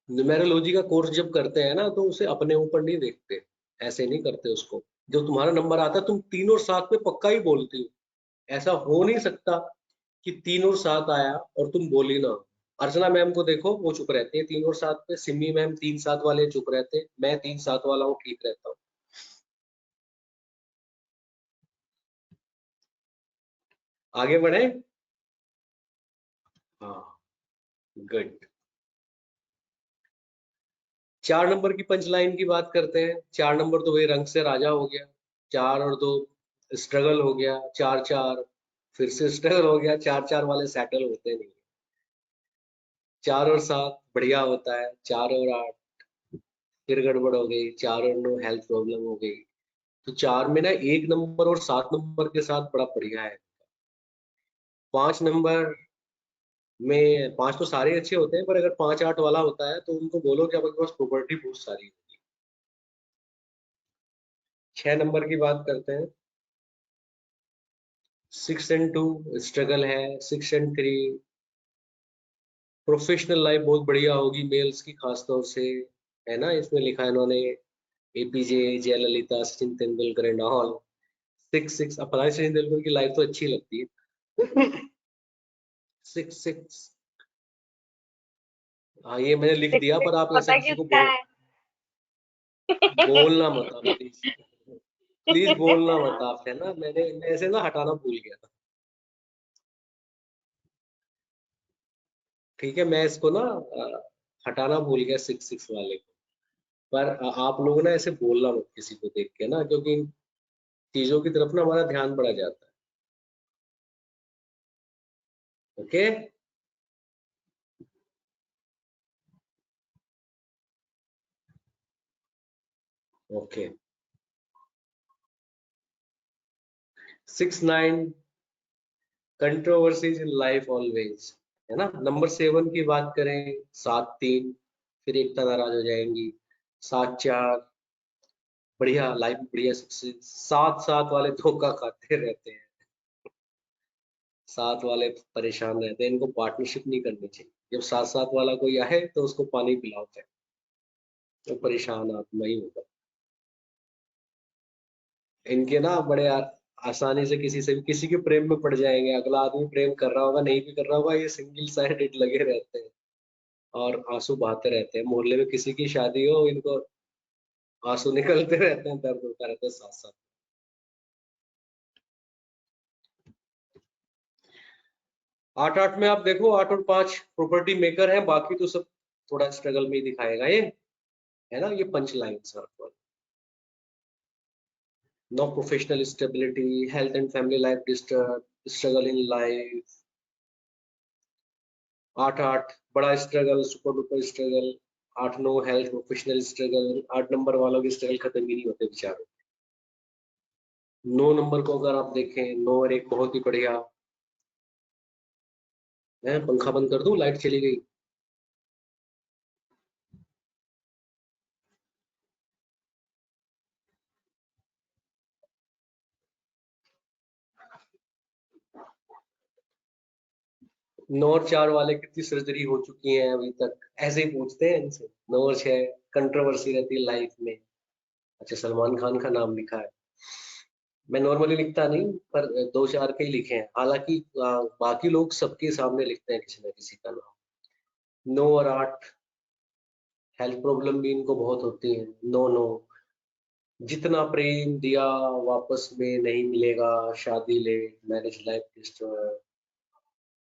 न्यूमेरोलॉजी का कोर्स जब करते हैं ना तो उसे अपने ऊपर नहीं देखते, ऐसे नहीं करते उसको। जब तुम्हारा नंबर आता है तुम 3 और 7 पे पक्का ही बोलती हो, ऐसा हो नहीं सकता कि 3 और 7 आया और तुम बोली ना। अर्चना मैम को देखो, वो चुप रहती है 3 और 7 पे, सिमी मैम 3 7 वाले चुप रहते हैं, मैं 3 7 वाला हूँ, ठीक रहता हूँ। आगे बढ़े। हाँ, गुड। 4 नंबर की पंच लाइन की बात करते हैं। 4 नंबर तो वही रंग से राजा हो गया, 4 और 2 स्ट्रगल हो गया, 4 4 फिर से स्ट्रगल हो गया, 4 4 वाले सेटल होते नहीं। 4 और 7 बढ़िया होता है, 4 और 8 फिर गड़बड़ हो गई, 4 और 9 हेल्थ प्रॉब्लम हो गई। तो 4 में ना 1 नंबर और 7 नंबर के साथ बड़ा बढ़िया है। 5 नंबर में, 5 तो सारे अच्छे होते हैं, पर अगर 5 8 वाला होता है तो उनको बोलो कि आपके पास प्रॉपर्टी बहुत सारी होगी। 6 नंबर की बात करते हैं। 6 एंड 2 स्ट्रगल है, 6 एंड 3 प्रोफेशनल लाइफ बहुत बढ़िया होगी मेल्स की खासतौर से, है ना, इसमें लिखा है इन्होंने APJ, Jayalalithaa, Sachin Tendulkar and all. 6 6 अब पता है, सचिन तेंदुलकर की लाइफ तो अच्छी लगती है। 6 6 हाँ ये मैंने लिख दिया, पर आप ऐसे पता किसी को किसका है? बोलना मत आप प्लीज, प्लीज बोलना मत आप, है ना, मैं ऐसे ना हटाना भूल गया था। ठीक है, मैं इसको ना हटाना भूल गया 6 6 वाले को, पर आप लोग ना ऐसे बोलना मत किसी को देख के ना, क्योंकि इन चीजों की तरफ ना हमारा ध्यान बढ़ा जाता है। Okay, okay. 6-9 controversies in life always, है ना। नंबर 7 की बात करें, 7-3 फिर एकता नाराज हो जाएंगी। 7-4 बढ़िया लाइफ, बढ़िया सक्सेस। 7-7 वाले धोखा खाते रहते हैं, 7 वाले परेशान रहते हैं, इनको पार्टनरशिप नहीं करनी चाहिए। जब 7-7 वाला कोई आए तो उसको पानी पिलाओ, तो परेशान आत्मा ही होगा। इनके ना बड़े आसानी से किसी से भी किसी के प्रेम में पड़ जाएंगे। अगला आदमी प्रेम कर रहा होगा, नहीं भी कर रहा होगा, ये सिंगल साइडेड लगे रहते हैं और आंसू बहाते रहते हैं। मोहल्ले में किसी की शादी हो, इनको आंसू निकलते रहते हैं, दर्द होता रहता है साथ साथ। 8-8 में आप देखो, 8 और 5 प्रॉपर्टी मेकर हैं, बाकी तो सब थोड़ा स्ट्रगल में ही दिखाएगा ये, है ना। ये punch line sir, no professional stability, health and family life disturb, struggle in life. 8-8 बड़ा struggle, super duper struggle. 8-9 health professional struggle. 8 number वालों के स्ट्रगल खत्म ही नहीं होते बेचारों। 9 नंबर को अगर आप देखें, 9 और 1 बहुत ही बढ़िया है। पंखा बंद कर दूं, लाइट चली गई। नौ और 4 वाले कितनी सर्जरी हो चुकी है अभी तक, ऐसे ही पूछते हैं इनसे। 9 और 6 कंट्रोवर्सी रहती है लाइफ में। अच्छा, सलमान खान का नाम लिखा है। मैं नॉर्मली लिखता नहीं, पर 2-4 के ही लिखे हैं। हालांकि बाकी लोग सबके सामने लिखते हैं किसी न किसी का नाम। 9 और 8 हेल्थ प्रॉब्लम भी इनको बहुत होती है। 9-9 जितना प्रेम दिया वापस में नहीं मिलेगा, शादी late, marriage life disturb,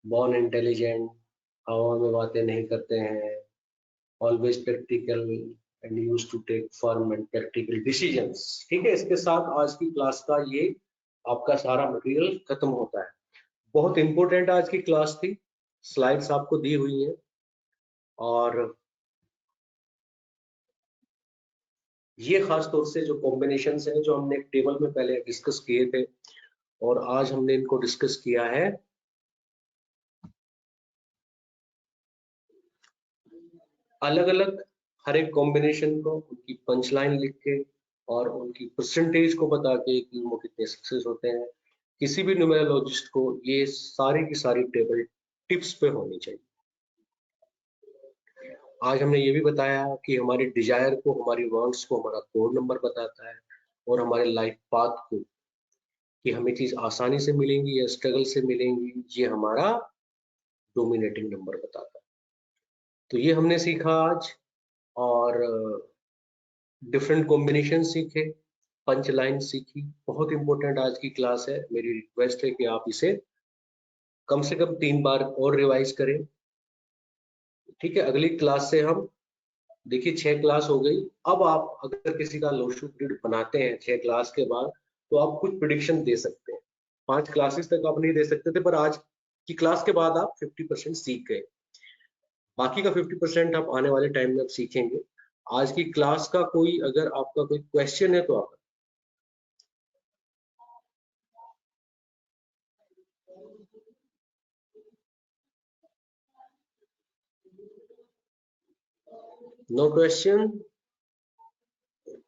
born intelligent, हवा में बातें नहीं करते हैं, always practical and used to take firm and practical decisions. ठीक है, इसके साथ आज की क्लास का ये आपका सारा मटेरियल खत्म होता है। बहुत इंपॉर्टेंट आज की क्लास थी, स्लाइड्स आपको दी हुई हैं, और ये खास तौर से जो कॉम्बिनेशन हैं जो हमने एक टेबल में पहले डिस्कस किए थे, और आज हमने इनको डिस्कस किया है अलग अलग। हर एक कॉम्बिनेशन को उनकी पंच लाइन लिख के और उनकी परसेंटेज को बता के कि वो कितने सक्सेस होते हैं। किसी भी न्यूमेरोलॉजिस्ट को ये सारी की सारी टेबल टिप्स पे होनी चाहिए। आज हमने ये भी बताया कि हमारी डिजायर को, हमारी वांट्स को हमारा कोड नंबर बताता है, और हमारे लाइफ पाथ को, कि हमें चीज आसानी से मिलेंगी या स्ट्रगल से मिलेंगी, ये हमारा डोमिनेटिंग नंबर बताता है। तो ये हमने सीखा आज, और डिफरेंट कॉम्बिनेशन सीखे, पंच लाइन सीखी। बहुत इंपॉर्टेंट आज की क्लास है। मेरी रिक्वेस्ट है कि आप इसे कम से कम 3 बार और रिवाइज करें। ठीक है, अगली क्लास से हम, देखिए 6 क्लास हो गई। अब आप अगर किसी का लोशू पीरियड बनाते हैं 6 क्लास के बाद, तो आप कुछ प्रिडिक्शन दे सकते हैं। 5 क्लासेस तक आप नहीं दे सकते थे, पर आज की क्लास के बाद आप 50% सीख गए। बाकी का 50% आप आने वाले टाइम में आप सीखेंगे। आज की क्लास का कोई, अगर आपका कोई क्वेश्चन है तो आप, नो क्वेश्चन।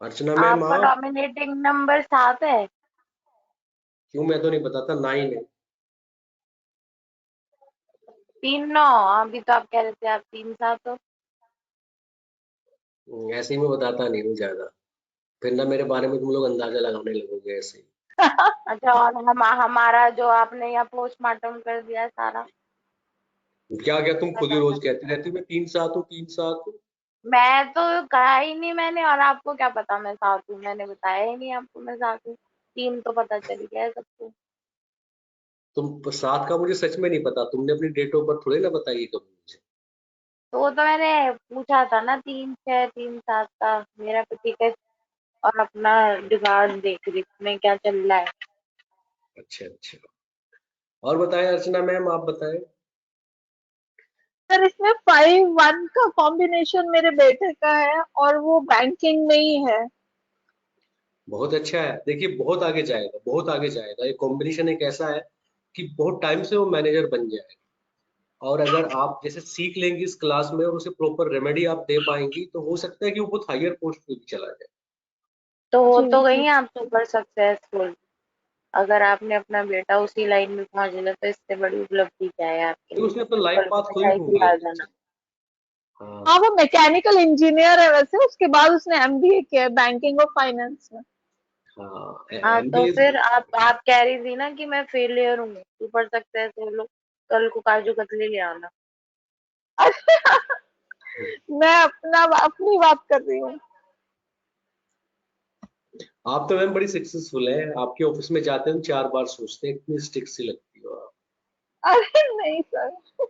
अर्चना मैम आपका आप, डोमिनेटिंग नंबर 7 है। क्यों? मैं तो नहीं बताता, 9 है। 3-9, अभी तो आप कह रहे थे आप 3-7 हो। ऐसे ही मैं बताता नहीं हूँ ज्यादा, फिर ना मेरे बारे में तुम लोग अंदाजा लगाने लगोगे ऐसे ही। अच्छा, और हमारा जो आपने यहाँ पोस्टमार्टम कर दिया सारा, क्या क्या तुम खुद ही पता रोज कर। कहती रहती हो मैं 3-7 हूँ, 3-7 हूँ। मैं तो कहा ही नहीं मैंने, और आपको क्या पता मैं 7 हूँ? मैंने बताया ही नहीं आपको मैं 7 हूँ। 3 तो पता चल गया है सबको। तुम 7 का मुझे सच में नहीं पता, तुमने अपनी डेट ऑफ बर्थ थोड़ी ना बताई कभी मुझे। तो वो तो मैंने पूछा था ना 3-6 3-7 का मेरा टिकट और अपना रिकॉर्ड देख रही थी मैं क्या चल रहा है। अच्छा अच्छा, और बताएं अर्चना मैम, आप बताएं। सर इसमें 5-1 का कॉम्बिनेशन मेरे बेटे का है और वो बैंकिंग में ही है। बहुत अच्छा है, देखिए बहुत आगे जाएगा, बहुत आगे जाएगा। ये कॉम्बिनेशन एक ऐसा है कि बहुत टाइम से वो मैनेजर बन जाएगा। और अगर आप जैसे सीख लेंगी इस क्लास में और उसे प्रॉपर रेमेडी आप दे पाएंगी, तो हो सकता है कि वो बहुत हायर पोस्ट पे भी चला जाए। तो हो जी तो जी। गई आप सुपर सक्सेसफुल। अगर आपने अपना बेटा उसी लाइन में पहुंच लिया तो इससे बड़ी उपलब्धि क्या है आपके तो लिए। उसने अपना लाइफ कल को पाथ खुद ही मिठाई ढूंढ लिया खिला खुद देना। से। हाँ हाँ वो मैकेनिकल इंजीनियर है वैसे, उसके बाद उसने एमबीए किया है बैंकिंग और फाइनेंस में। हाँ, हाँ तो एमबीए। फिर आप कह रही थी ना कि मैं फेलियर हूँ सुपर सक्सेसफुल हूँ। कल को काजू कतली ले आना। मैं अपनी बात कर रही हूँ। आप तो मैम बड़ी सक्सेसफुल है, आपके ऑफिस में जाते हैं हम 4 बार सोचते हैं, इतनी स्टिक सी लगती हो आप। अरे नहीं सर।